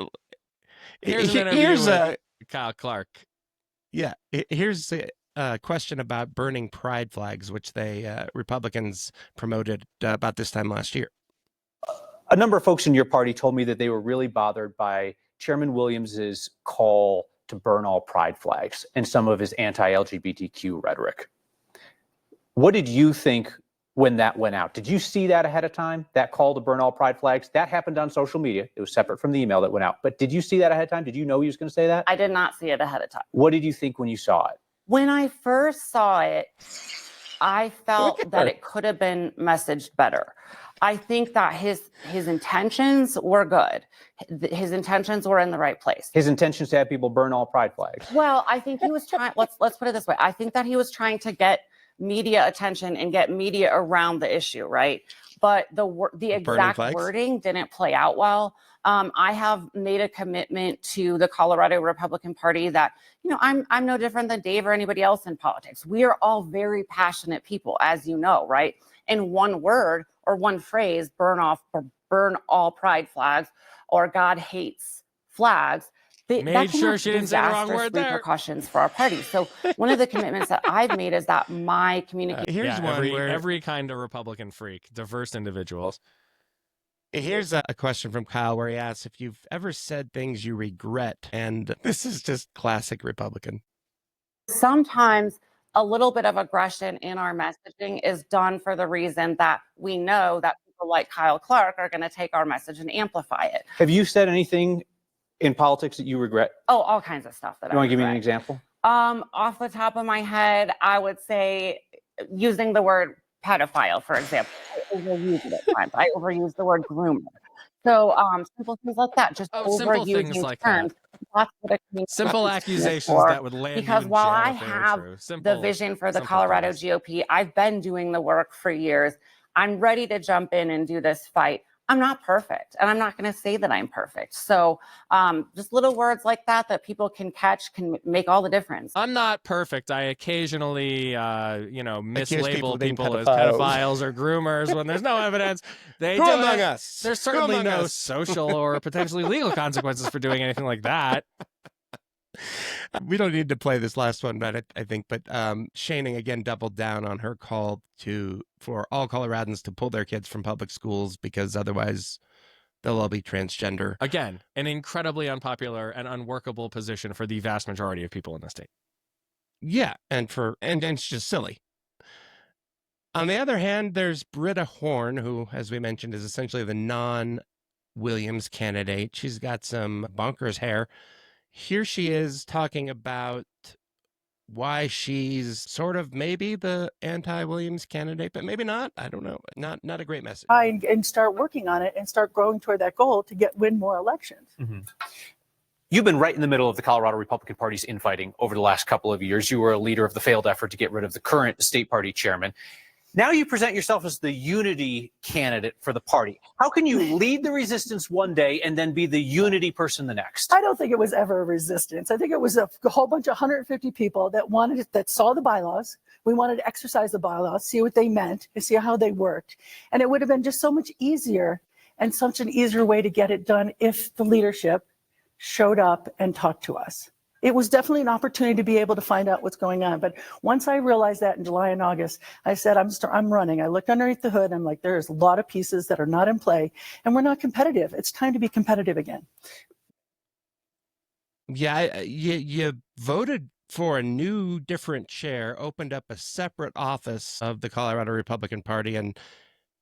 here's an interview with Kyle Clark. Yeah, here's a question about burning pride flags, which they Republicans promoted about this time last year. A number of folks in your party told me that they were really bothered by Chairman Williams's call to burn all pride flags and some of his anti-LGBTQ rhetoric. What did you think when that went out? Did you see that ahead of time, that call to burn all pride flags? That happened on social media. It was separate from the email that went out. But did you see that ahead of time? Did you know he was going to say that? I did not see it ahead of time. What did you think when you saw it? When I first saw it, I felt that it could have been messaged better. I think that his intentions were good. His intentions were in the right place. His intentions to have people burn all pride flags. Well, I think he was trying, let's put it this way. I think that he was trying to get media attention and get media around the issue, right? But the exact wording didn't play out well. I have made a commitment to the Colorado Republican Party that, I'm no different than Dave or anybody else in politics. We are all very passionate people, as you know, right? And one word or one phrase, burn all pride flags, or God hates flags, Made sure she didn't say the wrong word there. Repercussions for our party. So one of the commitments that I've made is that my communication. Here's one where every kind of Republican freak, diverse individuals. Here's a question from Kyle where he asks if you've ever said things you regret, and this is just classic Republican. Sometimes a little bit of aggression in our messaging is done for the reason that we know that people like Kyle Clark are going to take our message and amplify it. Have you said anything in politics that you regret? Oh, all kinds of stuff that you want to give me an example? Off the top of my head, I would say using the word pedophile, for example. I overuse it at times. I overuse the word groomer. So simple things like that, just overusing like terms. That's what simple accusations that would land because you in while jail I if they were have true. the vision for the Colorado GOP, I've been doing the work for years. I'm ready to jump in and do this fight. I'm not perfect, and I'm not going to say that I'm perfect. So just little words like that people can catch can make all the difference. I'm not perfect. I occasionally, mislabel people as pedophiles. pedophiles or groomers when there's no evidence. They Who do among it. us? There's Who certainly among no us? social or potentially legal consequences for doing anything like that. We don't need to play this last one, but I think. But Schoening again doubled down on her call for all Coloradans to pull their kids from public schools because otherwise they'll all be transgender. Again, an incredibly unpopular and unworkable position for the vast majority of people in the state. Yeah, and it's just silly. On the other hand, there's Britta Horn, who, as we mentioned, is essentially the non-Williams candidate. She's got some bonkers hair. Here she is talking about why she's sort of maybe the anti-Williams candidate, but maybe not. I don't know. Not a great message. And start working on it and start growing toward that goal to win more elections. Mm-hmm. You've been right in the middle of the Colorado Republican Party's infighting over the last couple of years. You were a leader of the failed effort to get rid of the current state party chairman. Now you present yourself as the unity candidate for the party. How can you lead the resistance one day and then be the unity person the next? I don't think it was ever a resistance. I think it was a whole bunch of 150 people that saw the bylaws. We wanted to exercise the bylaws, see what they meant, and see how they worked. And it would have been just so much easier and such an easier way to get it done if the leadership showed up and talked to us. It was definitely an opportunity to be able to find out what's going on. But once I realized that in July and August, I said, I'm running. I looked underneath the hood. I'm like, there's a lot of pieces that are not in play and we're not competitive. It's time to be competitive again. Yeah, you voted for a new, different chair, opened up a separate office of the Colorado Republican Party, and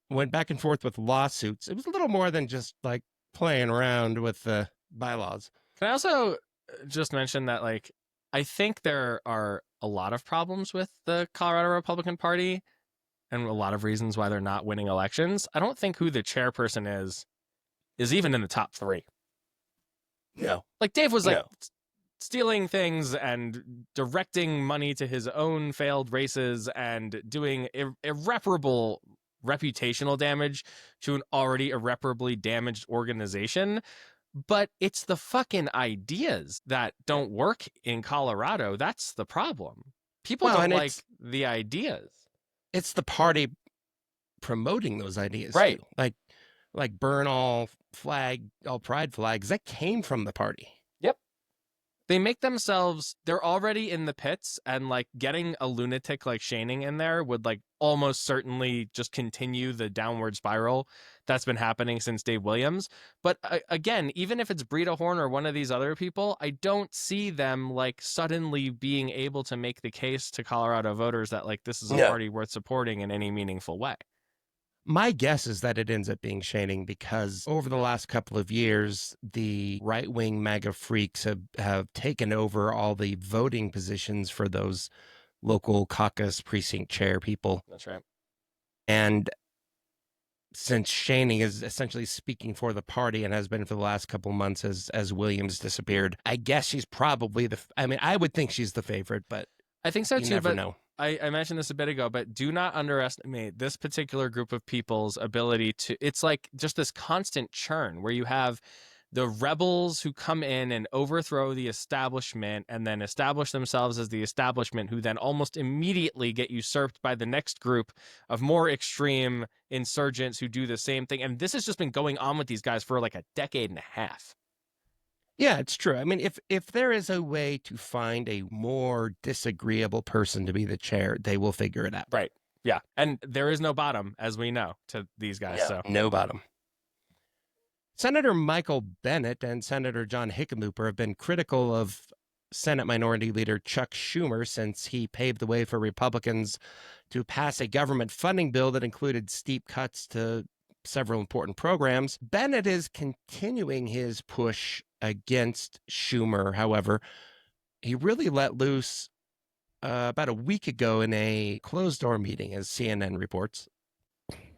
went back and forth with lawsuits. It was a little more than just like playing around with the bylaws. Can I also just mention that, like, I think there are a lot of problems with the Colorado Republican Party and a lot of reasons why they're not winning elections. I don't think who the chairperson is even in the top three. No. Like, Dave was like stealing things and directing money to his own failed races and doing irreparable reputational damage to an already irreparably damaged organization. But it's the fucking ideas that don't work in Colorado. That's the problem. People don't like the ideas. It's the party promoting those ideas, right? Too. Like burn all pride flags. That came from the party. Yep. They make themselves. They're already in the pits, and like getting a lunatic like Shaning in there would like almost certainly just continue the downward spiral that's been happening since Dave Williams. But again, even if it's Brita Horn or one of these other people, I don't see them like suddenly being able to make the case to Colorado voters that like this is a party worth supporting in any meaningful way. My guess is that it ends up being Shaning because over the last couple of years, the right-wing MAGA freaks have taken over all the voting positions for those local caucus precinct chair people. That's right. And since Shaning is essentially speaking for the party and has been for the last couple months as Williams disappeared, I guess she's probably I would think she's the favorite, but I think so you too. never But know. I mentioned this a bit ago, but do not underestimate this particular group of people's ability to, it's like just this constant churn where you have the rebels who come in and overthrow the establishment and then establish themselves as the establishment, who then almost immediately get usurped by the next group of more extreme insurgents who do the same thing. And this has just been going on with these guys for like a decade and a half. Yeah, it's true. I mean, if there is a way to find a more disagreeable person to be the chair, they will figure it out. Right. Yeah. And there is no bottom, as we know, to these guys. Yeah, so no bottom. Senator Michael Bennet and Senator John Hickenlooper have been critical of Senate Minority Leader Chuck Schumer since he paved the way for Republicans to pass a government funding bill that included steep cuts to several important programs. Bennet is continuing his push against Schumer. However, he really let loose about a week ago in a closed-door meeting, as CNN reports.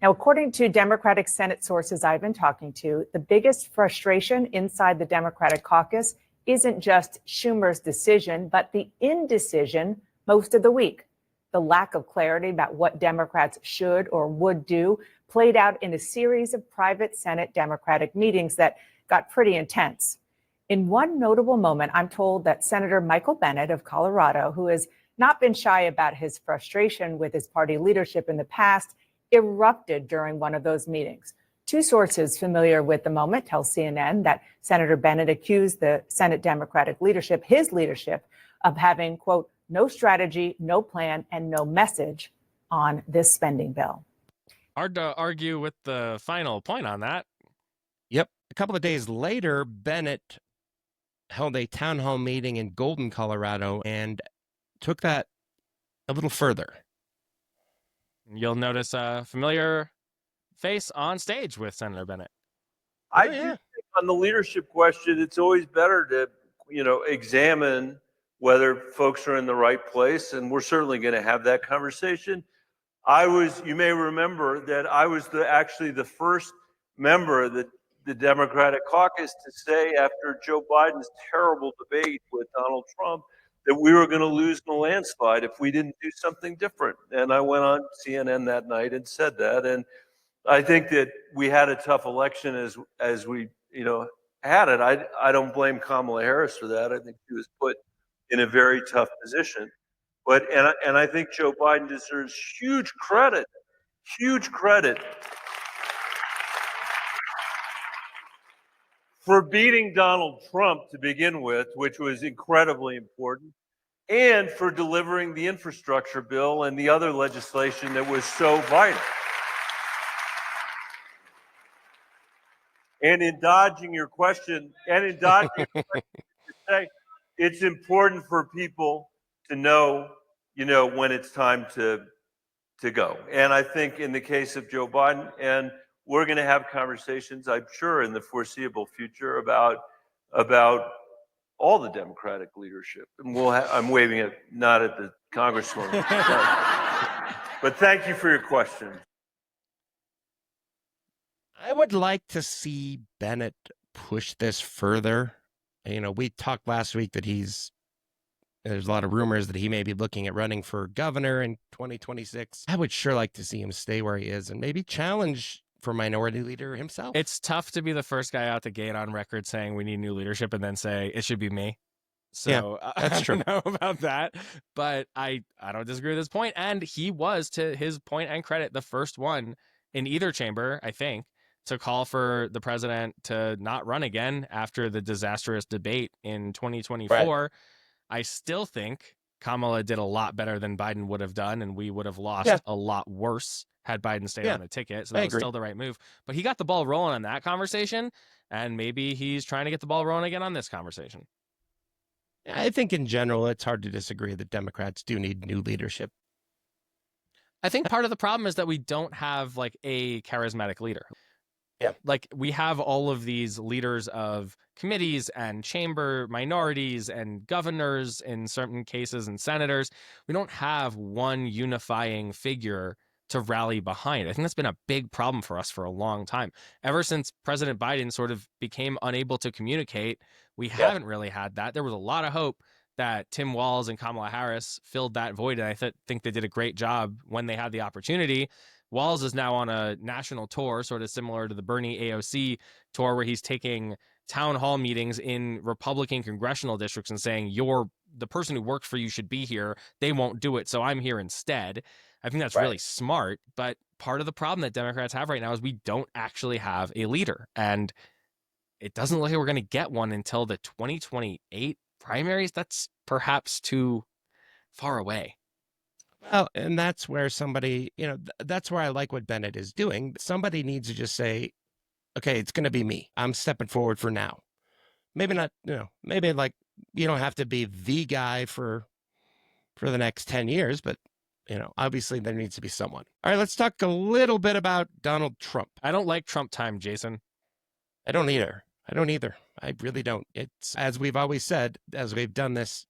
Now, according to Democratic Senate sources I've been talking to, the biggest frustration inside the Democratic caucus isn't just Schumer's decision, but the indecision most of the week. The lack of clarity about what Democrats should or would do played out in a series of private Senate Democratic meetings that got pretty intense. In one notable moment, I'm told that Senator Michael Bennet of Colorado, who has not been shy about his frustration with his party leadership in the past, erupted during one of those meetings. Two sources familiar with the moment tell CNN that Senator Bennet accused the Senate Democratic leadership, his leadership, of having, quote, no strategy, no plan, and no message on this spending bill. Hard to argue with the final point on that. Yep. A couple of days later, Bennet held a town hall meeting in Golden, Colorado, and took that a little further. You'll notice a familiar face on stage with Senator Bennet. I do think on the leadership question, it's always better to, examine whether folks are in the right place, and we're certainly going to have that conversation. You may remember that I was actually the first member that the Democratic caucus to say after Joe Biden's terrible debate with Donald Trump that we were going to lose in a landslide if we didn't do something different. And I went on CNN that night and said that. And I think that we had a tough election as we, had it. I don't blame Kamala Harris for that. I think she was put in a very tough position. But and I think Joe Biden deserves huge credit for beating Donald Trump to begin with, which was incredibly important, and for delivering the infrastructure bill and the other legislation that was so vital. And in dodging your question, say, it's important for people to know, when it's time to go. And I think in the case of Joe Biden, and we're going to have conversations, I'm sure, in the foreseeable future about all the Democratic leadership. And I'm waving it not at the Congresswoman. But thank you for your question. I would like to see Bennett push this further. We talked last week that there's a lot of rumors that he may be looking at running for governor in 2026. I would sure like to see him stay where he is and maybe challenge for minority leader himself. It's tough to be the first guy out the gate on record saying we need new leadership and then say it should be me. So yeah, that's true. I don't know about that, but I don't disagree with his point. And he was, to his point and credit, the first one in either chamber, I think, to call for the president to not run again after the disastrous debate in 2024. Right. I still think Kamala did a lot better than Biden would have done, and we would have lost a lot worse had Biden stayed on the ticket. So that was still the right move. But he got the ball rolling on that conversation, and maybe he's trying to get the ball rolling again on this conversation. I think in general, it's hard to disagree that Democrats do need new leadership. I think part of the problem is that we don't have like a charismatic leader. Yeah. Like we have all of these leaders of committees and chamber minorities and governors in certain cases and senators. We don't have one unifying figure to rally behind. I think that's been a big problem for us for a long time. Ever since President Biden sort of became unable to communicate, we haven't really had that. There was a lot of hope that Tim Walz and Kamala Harris filled that void, and I think they did a great job when they had the opportunity. Walz is now on a national tour, sort of similar to the Bernie AOC tour, where he's taking town hall meetings in Republican congressional districts and saying, the person who worked for you should be here. They won't do it, so I'm here instead. I think that's really smart, but part of the problem that Democrats have right now is we don't actually have a leader, and it doesn't look like we're going to get one until the 2028 primaries. That's perhaps too far away. Well, and that's where somebody, that's where I like what Bennett is doing. Somebody needs to just say, okay, it's going to be me. I'm stepping forward for now. Maybe not, maybe like you don't have to be the guy for the next 10 years, but obviously there needs to be someone. All right, let's talk a little bit about Donald Trump. I don't like Trump time, Jason. I don't either. I really don't. It's, as we've always said, as we've done this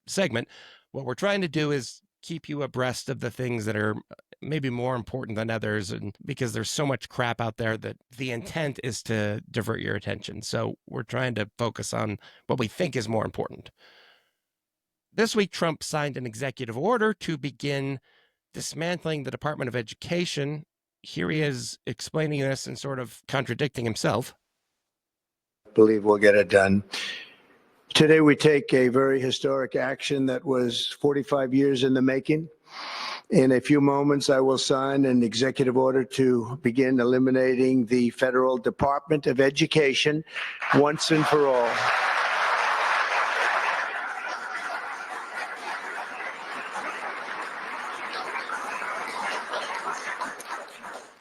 segment, what we're trying to do is keep you abreast of the things that are maybe more important than others, and because there's so much crap out there that the intent is to divert your attention. So we're trying to focus on what we think is more important. This week, Trump signed an executive order to begin dismantling the Department of Education. Here he is explaining this and sort of contradicting himself. Believe we'll get it done. Today, we take a very historic action that was 45 years in the making. In a few moments, I will sign an executive order to begin eliminating the Federal Department of Education once and for all.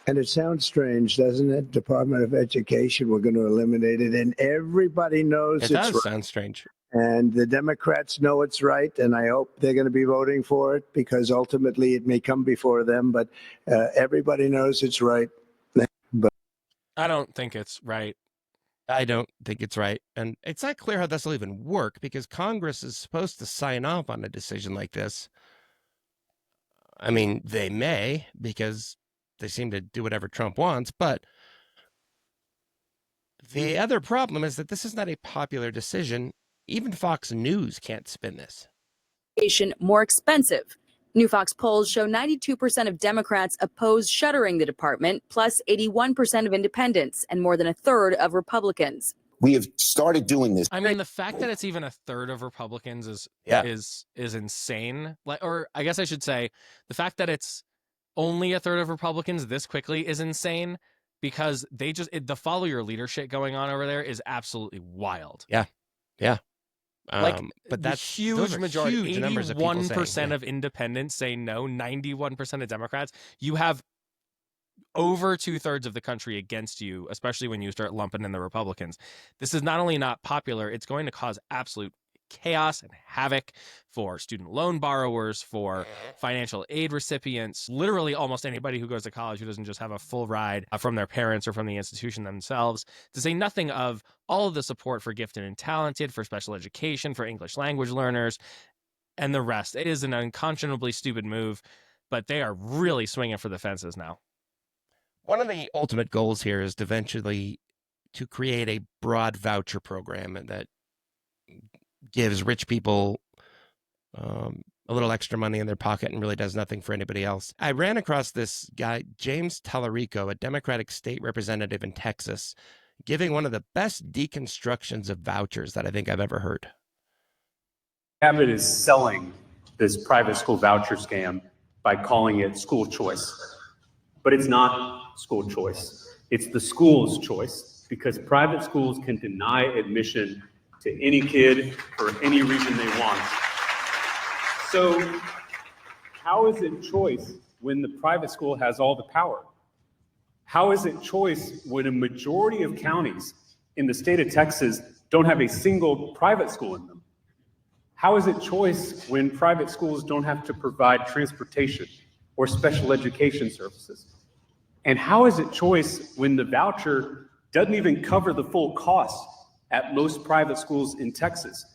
And it sounds strange, doesn't it? Department of Education, we're going to eliminate it. And everybody knows it does sound strange. And the Democrats know it's right. And I hope they're going to be voting for it because ultimately it may come before them. But everybody knows it's right. But I don't think it's right. I don't think it's right. And it's not clear how this will even work because Congress is supposed to sign off on a decision like this. I mean, they may because they seem to do whatever Trump wants, but The other problem is that this is not a popular decision. Even Fox News can't spin this. More expensive. New Fox polls show 92% of Democrats oppose shuttering the department, plus 81% of independents and more than a third of Republicans. We have started doing this. I mean, the fact that it's even a third of Republicans is insane. Or I guess I should say, the fact that it's only a third of Republicans this quickly is insane, because the follow your leadership going on over there is absolutely wild. Yeah. But that's huge majority. Huge numbers of people 81% of independents say no. 91% of Democrats. You have over 2/3 of the country against you, especially when you start lumping in the Republicans. This is not only not popular, it's going to cause absolute chaos and havoc for student loan borrowers, for financial aid recipients, literally almost anybody who goes to college who doesn't just have a full ride from their parents or from the institution themselves, to say nothing of all of the support for gifted and talented, for special education, for English language learners, and the rest. It is an unconscionably stupid move, but they are really swinging for the fences now. One of the ultimate goals here is to eventually to create a broad voucher program that gives rich people a little extra money in their pocket and really does nothing for anybody else. I ran across this guy, James Tallarico, a Democratic state representative in Texas, giving one of the best deconstructions of vouchers that I think I've ever heard. Abbott is selling this private school voucher scam by calling it school choice. But it's not school choice. It's the school's choice, because private schools can deny admission to any kid for any reason they want. So how is it choice when the private school has all the power? How is it choice when a majority of counties in the state of Texas don't have a single private school in them? How is it choice when private schools don't have to provide transportation or special education services? And how is it choice when the voucher doesn't even cover the full cost at most private schools in Texas?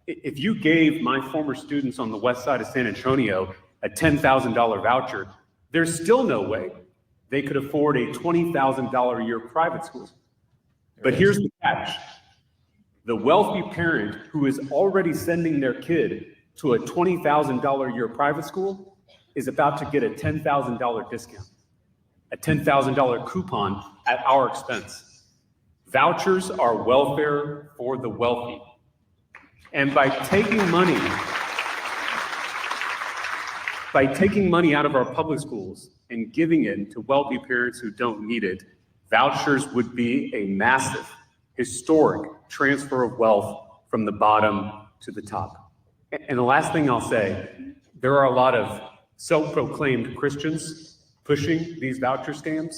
If you gave my former students on the west side of San Antonio a $10,000 voucher, there's still no way they could afford a $20,000 a year private school. But here's the catch. The wealthy parent who is already sending their kid to a $20,000 a year private school is about to get a $10,000 discount, a $10,000 coupon at our expense. Vouchers are welfare for the wealthy. And by taking money out of our public schools and giving it to wealthy parents who don't need it, vouchers would be a massive, historic transfer of wealth from the bottom to the top. And the last thing I'll say, there are a lot of self-proclaimed Christians pushing these voucher scams.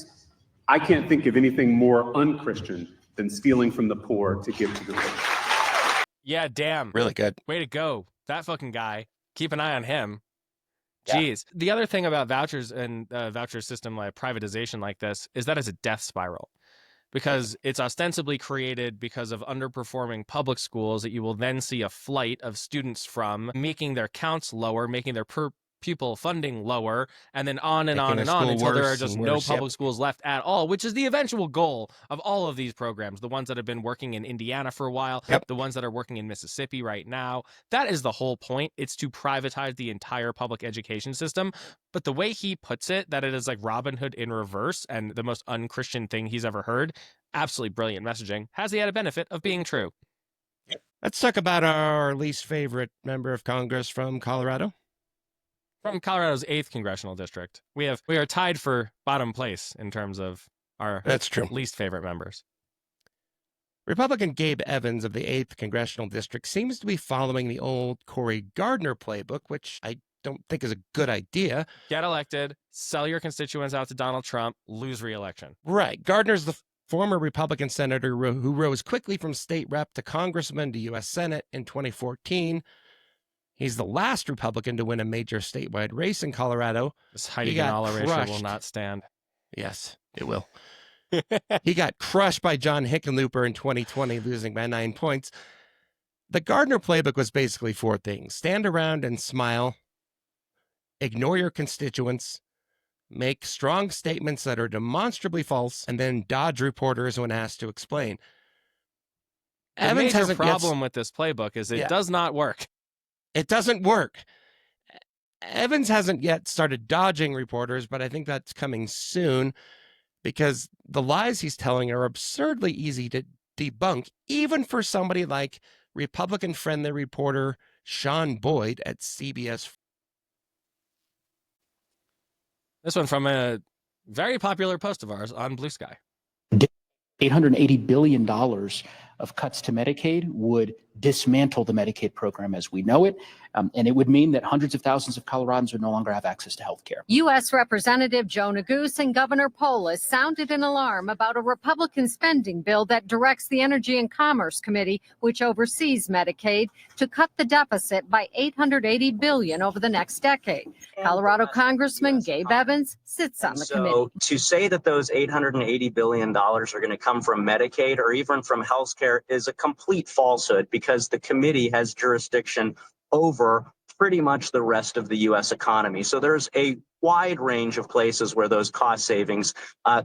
I can't think of anything more unchristian than stealing from the poor to give to the rich. Yeah, damn. Really good. Way to go. That fucking guy. Keep an eye on him. Jeez. The other thing about vouchers and voucher system like privatization like this is that it's a death spiral, because it's ostensibly created because of underperforming public schools that you will then see a flight of students from, making their counts lower, making their per pupil funding lower, and then on and on and on until there are just no public schools left at all, which is the eventual goal of all of these programs. The ones that have been working in Indiana for a while, the ones that are working in Mississippi right now. That is the whole point. It's to privatize the entire public education system. But the way he puts it, that it is like Robin Hood in reverse and the most unchristian thing he's ever heard, absolutely brilliant messaging, has the added benefit of being true. Let's talk about our least favorite member of Congress from Colorado. From Colorado's 8th congressional district. We are tied for bottom place in terms of our least favorite members. Republican Gabe Evans of the 8th congressional district seems to be following the old Cory Gardner playbook, which I don't think is a good idea. Get elected, sell your constituents out to Donald Trump, lose re-election. Right. Gardner's the former Republican senator who rose quickly from state rep to congressman to U.S. Senate in 2014. He's the last Republican to win a major statewide race in Colorado. This Heidi Ganala ratio will not stand. Yes, it will. He got crushed by John Hickenlooper in 2020, losing by 9 points. The Gardner playbook was basically 4 things. Stand around and smile. Ignore your constituents. Make strong statements that are demonstrably false. And then dodge reporters when asked to explain. The major problem with this playbook is it does not work. It doesn't work. Evans hasn't yet started dodging reporters, but I think that's coming soon because the lies he's telling are absurdly easy to debunk, even for somebody like Republican-friendly reporter Sean Boyd at CBS. This one from a very popular post of ours on Blue Sky. $880 billion of cuts to Medicaid would dismantle the Medicaid program as we know it, and it would mean that hundreds of thousands of Coloradans would no longer have access to health care. U.S. Representative Joe Neguse and Governor Polis sounded an alarm about a Republican spending bill that directs the Energy and Commerce Committee, which oversees Medicaid, to cut the deficit by $880 billion over the next decade. Colorado Congressman Gabe Evans sits on the committee. So to say that those $880 billion are going to come from Medicaid or even from health care is a complete falsehood because the committee has jurisdiction over pretty much the rest of the U.S. economy. So there's a wide range of places where those cost savings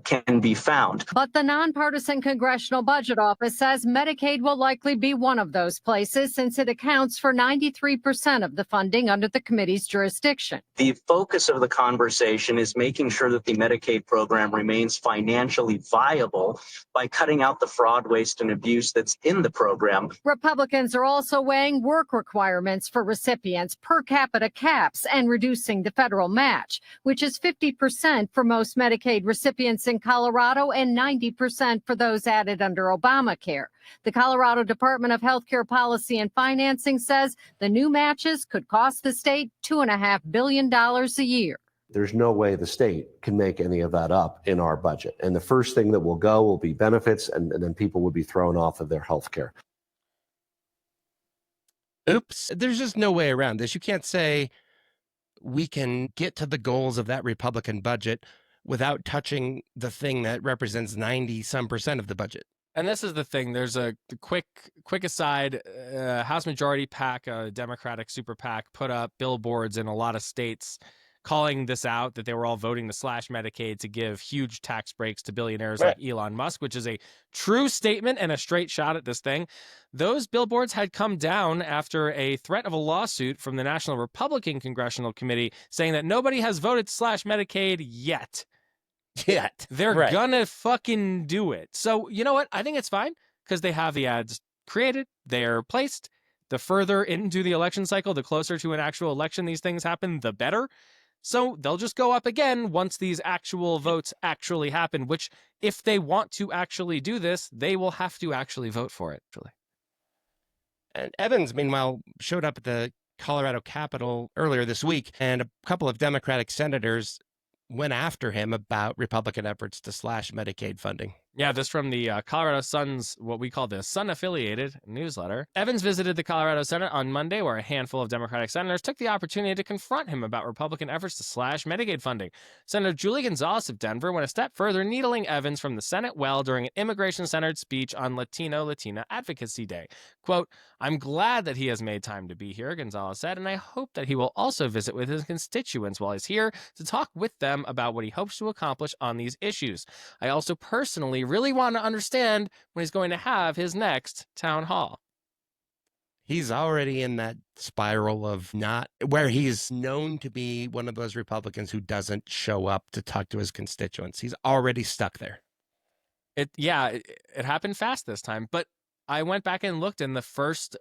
can be found. But the nonpartisan Congressional Budget Office says Medicaid will likely be one of those places since it accounts for 93% of the funding under the committee's jurisdiction. The focus of the conversation is making sure that the Medicaid program remains financially viable by cutting out the fraud, waste, and abuse that's in the program. Republicans are also weighing work requirements for recipients, per capita caps, and reducing the federal match, which is 50% for most Medicaid recipients in Colorado and 90% for those added under Obamacare. The Colorado Department of Healthcare Policy and Financing says the new matches could cost the state $2.5 billion a year. There's no way the state can make any of that up in our budget. And the first thing that will go will be benefits, and then people will be thrown off of their health care. Oops. There's just no way around this. You can't say we can get to the goals of that Republican budget without touching the thing that represents 90-some% of the budget. And this is the thing. There's a quick aside. House Majority PAC, a Democratic super PAC, put up billboards in a lot of states calling this out, that they were all voting to slash Medicaid to give huge tax breaks to billionaires like Elon Musk, which is a true statement and a straight shot at this thing. Those billboards had come down after a threat of a lawsuit from the National Republican Congressional Committee saying that nobody has voted to slash Medicaid yet. They're gonna fucking do it. So you know what? I think it's fine because they have the ads created. They're placed. The further into the election cycle, the closer to an actual election these things happen, the better. So they'll just go up again once these actual votes actually happen, which if they want to actually do this, they will have to actually vote for it. And Evans, meanwhile, showed up at the Colorado Capitol earlier this week, and a couple of Democratic senators went after him about Republican efforts to slash Medicaid funding. Yeah, this from the Colorado Sun's, what we call the Sun-affiliated newsletter. Evans visited the Colorado Senate on Monday, where a handful of Democratic senators took the opportunity to confront him about Republican efforts to slash Medicaid funding. Senator Julie Gonzalez of Denver went a step further, needling Evans from the Senate well during an immigration-centered speech on Latino-Latina Advocacy Day. Quote, "I'm glad that he has made time to be here," Gonzalez said, "and I hope that he will also visit with his constituents while he's here to talk with them about what he hopes to accomplish on these issues. I also personally really want to understand when he's going to have his next town hall." He's already in that spiral of not where he's known to be one of those Republicans who doesn't show up to talk to his constituents. He's already stuck there. It happened fast this time, but I went back and looked, and the first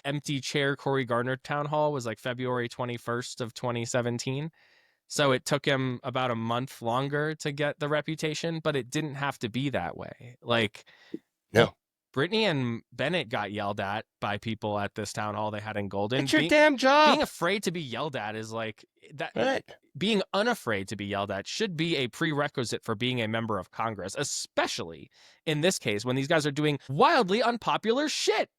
empty chair Cory Gardner town hall was February 21st of 2017. So it took him about a month longer to get the reputation, but it didn't have to be that way. No. Brittany and Bennett got yelled at by people at this town hall they had in Golden. It's your damn job. Being afraid to be yelled at is that. Right. Being unafraid to be yelled at should be a prerequisite for being a member of Congress, especially in this case when these guys are doing wildly unpopular shit.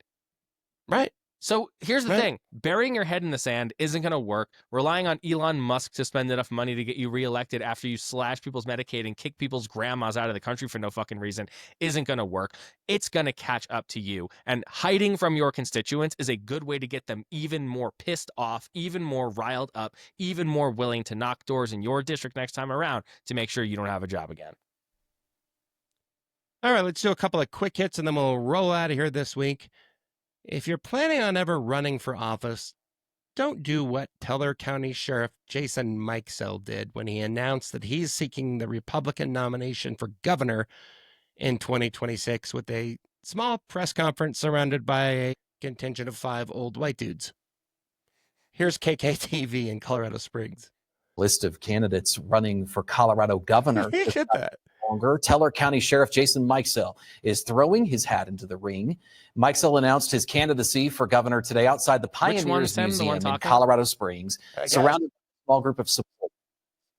Right. So here's the thing. Burying your head in the sand isn't going to work. Relying on Elon Musk to spend enough money to get you reelected after you slash people's Medicaid and kick people's grandmas out of the country for no fucking reason isn't going to work. It's going to catch up to you. And hiding from your constituents is a good way to get them even more pissed off, even more riled up, even more willing to knock doors in your district next time around to make sure you don't have a job again. All right, let's do a couple of quick hits and then we'll roll out of here this week. If you're planning on ever running for office, don't do what Teller County Sheriff Jason Mikesell did when he announced that he's seeking the Republican nomination for governor in 2026 with a small press conference surrounded by a contingent of 5 old white dudes. Here's KKTV in Colorado Springs. List of candidates running for Colorado governor. Look at that. Longer. Teller County Sheriff Jason Mikesell is throwing his hat into the ring. Mikesell announced his candidacy for governor today outside the Pioneers Museum in Colorado Springs, surrounded by a small group of support.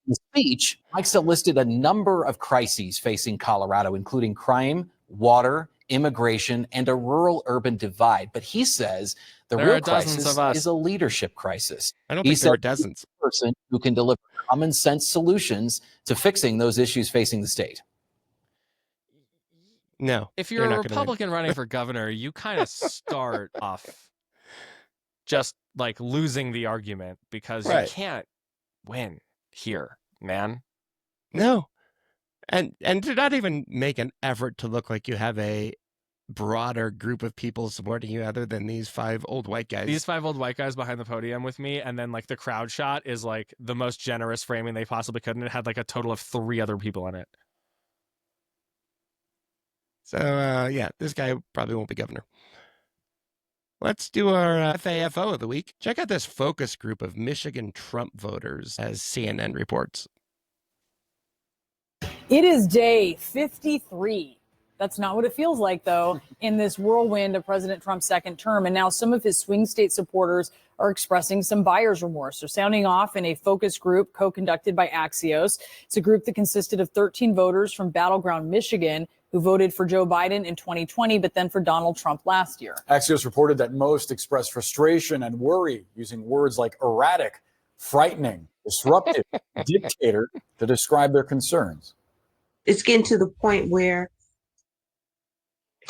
In the speech, Mikesell listed a number of crises facing Colorado, including crime, water, immigration, and a rural-urban divide. But he says the real crisis is a leadership crisis. I don't think there are dozens. A person who can deliver common sense solutions to fixing those issues facing the state. No. If you're a Republican running for governor, you kind of start off just like losing the argument because you can't win here, man. No. And to not even make an effort to look like you have a broader group of people supporting you other than these 5 old white guys. These 5 old white guys behind the podium with me, and then like the crowd shot is like the most generous framing they possibly could, and it had like a total of 3 other people in it. So yeah, this guy probably won't be governor. Let's do our FAFO of the week. Check out this focus group of Michigan Trump voters, as CNN reports. It is day 53. That's not what it feels like, though, in this whirlwind of President Trump's second term. And now some of his swing state supporters are expressing some buyer's remorse. They're sounding off in a focus group co-conducted by Axios. It's a group that consisted of 13 voters from battleground Michigan who voted for Joe Biden in 2020, but then for Donald Trump last year. Axios reported that most expressed frustration and worry using words like erratic, frightening, disruptive, dictator to describe their concerns. It's getting to the point where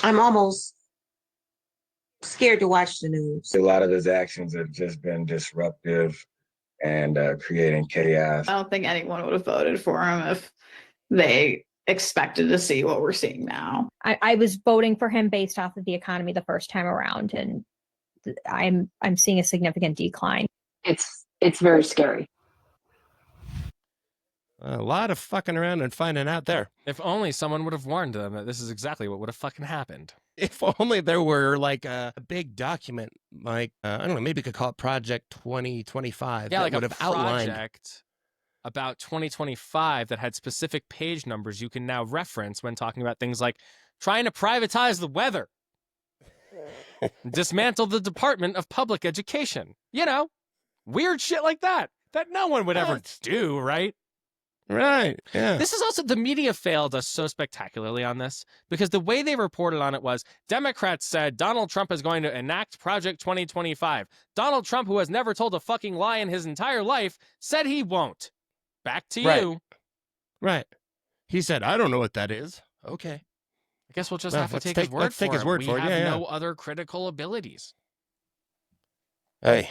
I'm almost scared to watch the news. A lot of his actions have just been disruptive and creating chaos. I don't think anyone would have voted for him if they expected to see what we're seeing now. I was voting for him based off of the economy the first time around, and I'm seeing a significant decline. It's very scary. A lot of fucking around and finding out there. If only someone would have warned them that this is exactly what would have fucking happened. If only there were like a big document, like, I don't know, maybe we could call it Project 2025. Yeah, that like would a have outlined project about 2025 that had specific page numbers you can now reference when talking about things like trying to privatize the weather, dismantle the Department of Public Education. You know, weird shit like that no one would ever do, right? Right, yeah. This is also, the media failed us so spectacularly on this because the way they reported on it was Democrats said Donald Trump is going to enact Project 2025. Donald Trump, who has never told a fucking lie in his entire life, said he won't. Back to you. Right. He said, I don't know what that is. Okay. I guess we'll just have to take his word for it. Let's take his word for it. We have Yeah, no other critical abilities. Hey.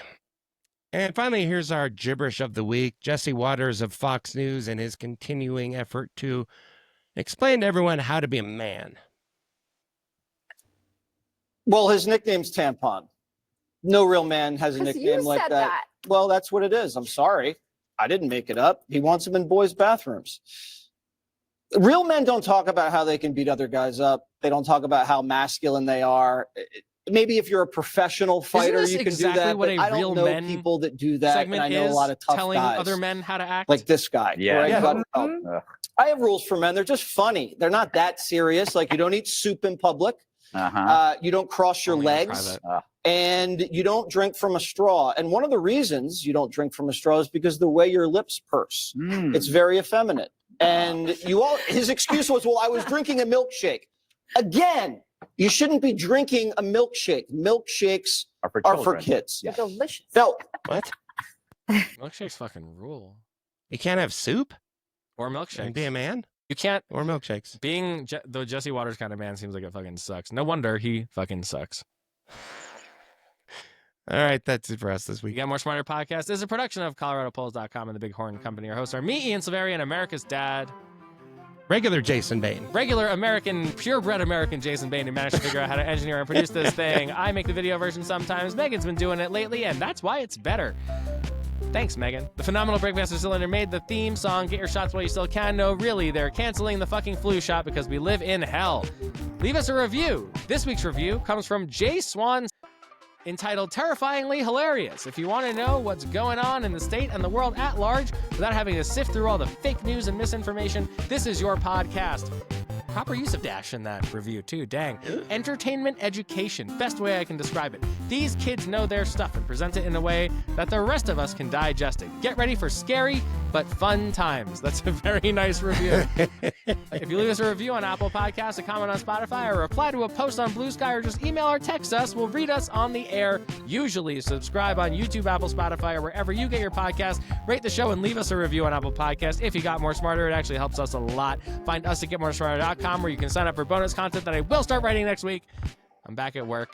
And finally, here's our gibberish of the week. Jesse Waters of Fox News and his continuing effort to explain to everyone how to be a man. Well, his nickname's Tampon. No real man has a nickname like that. Well, that's what it is. I'm sorry. I didn't make it up. He wants them in boys' bathrooms. Real men don't talk about how they can beat other guys up. They don't talk about how masculine they are. Maybe if you're a professional fighter, you can do that. But I don't know people that do that. And I know a lot of tough telling guys. Other men how to act. Like this guy. Yeah. Right? I have rules for men. They're just funny. They're not that serious. Like you don't eat soup in public. You don't cross your legs. And you don't drink from a straw. And one of the reasons you don't drink from a straw is because the way your lips purse. It's very effeminate. And his excuse was, well, I was drinking a milkshake. Again, you shouldn't be drinking a milkshake. Milkshakes are for kids. They're delicious. No. What? Milkshakes fucking rule. You can't have soup? Or milkshakes. And be a man? You can't. Or milkshakes. Being the Jesse Waters kind of man seems like it fucking sucks. No wonder he fucking sucks. All right, that's it for us this week. You Got More Smarter Podcast is a production of ColoradoPolls.com and the Big Horn Company. Our hosts are me, Ian Silveri, and America's Dad, Regular Jason Bane. Regular American, purebred American Jason Bane, who managed to figure out how to engineer and produce this thing. I make the video version sometimes. Megan's been doing it lately, and that's why it's better. Thanks, Megan. The phenomenal Breakmaster Cylinder made the theme song, Get Your Shots While You Still Can. No, really, they're canceling the fucking flu shot because we live in hell. Leave us a review. This week's review comes from Jay Swan, entitled Terrifyingly Hilarious. If you want to know what's going on in the state and the world at large without having to sift through all the fake news and misinformation, this is your podcast. Proper use of dash in that review, too. Dang. Entertainment education. Best way I can describe it. These kids know their stuff and present it in a way that the rest of us can digest it. Get ready for scary but fun times. That's a very nice review. If you leave us a review on Apple Podcasts, a comment on Spotify, or reply to a post on Blue Sky, or just email or text us, we'll read us on the air. Usually subscribe on YouTube, Apple, Spotify, or wherever you get your podcast. Rate the show and leave us a review on Apple Podcasts. If you got more smarter, it actually helps us a lot. Find us at getmoresmarter.com, where you can sign up for bonus content that I will start writing next week. I'm back at work,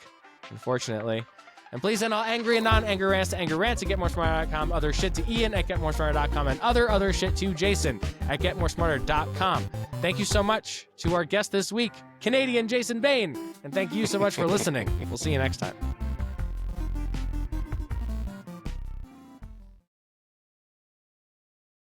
unfortunately. And please send all angry and non-angry rants to angerrants at getmoresmarter.com, other shit to Ian at getmoresmarter.com, and other shit to Jason at getmoresmarter.com. Thank you so much to our guest this week, Canadian Jason Bane, and thank you so much for listening. We'll see you next time.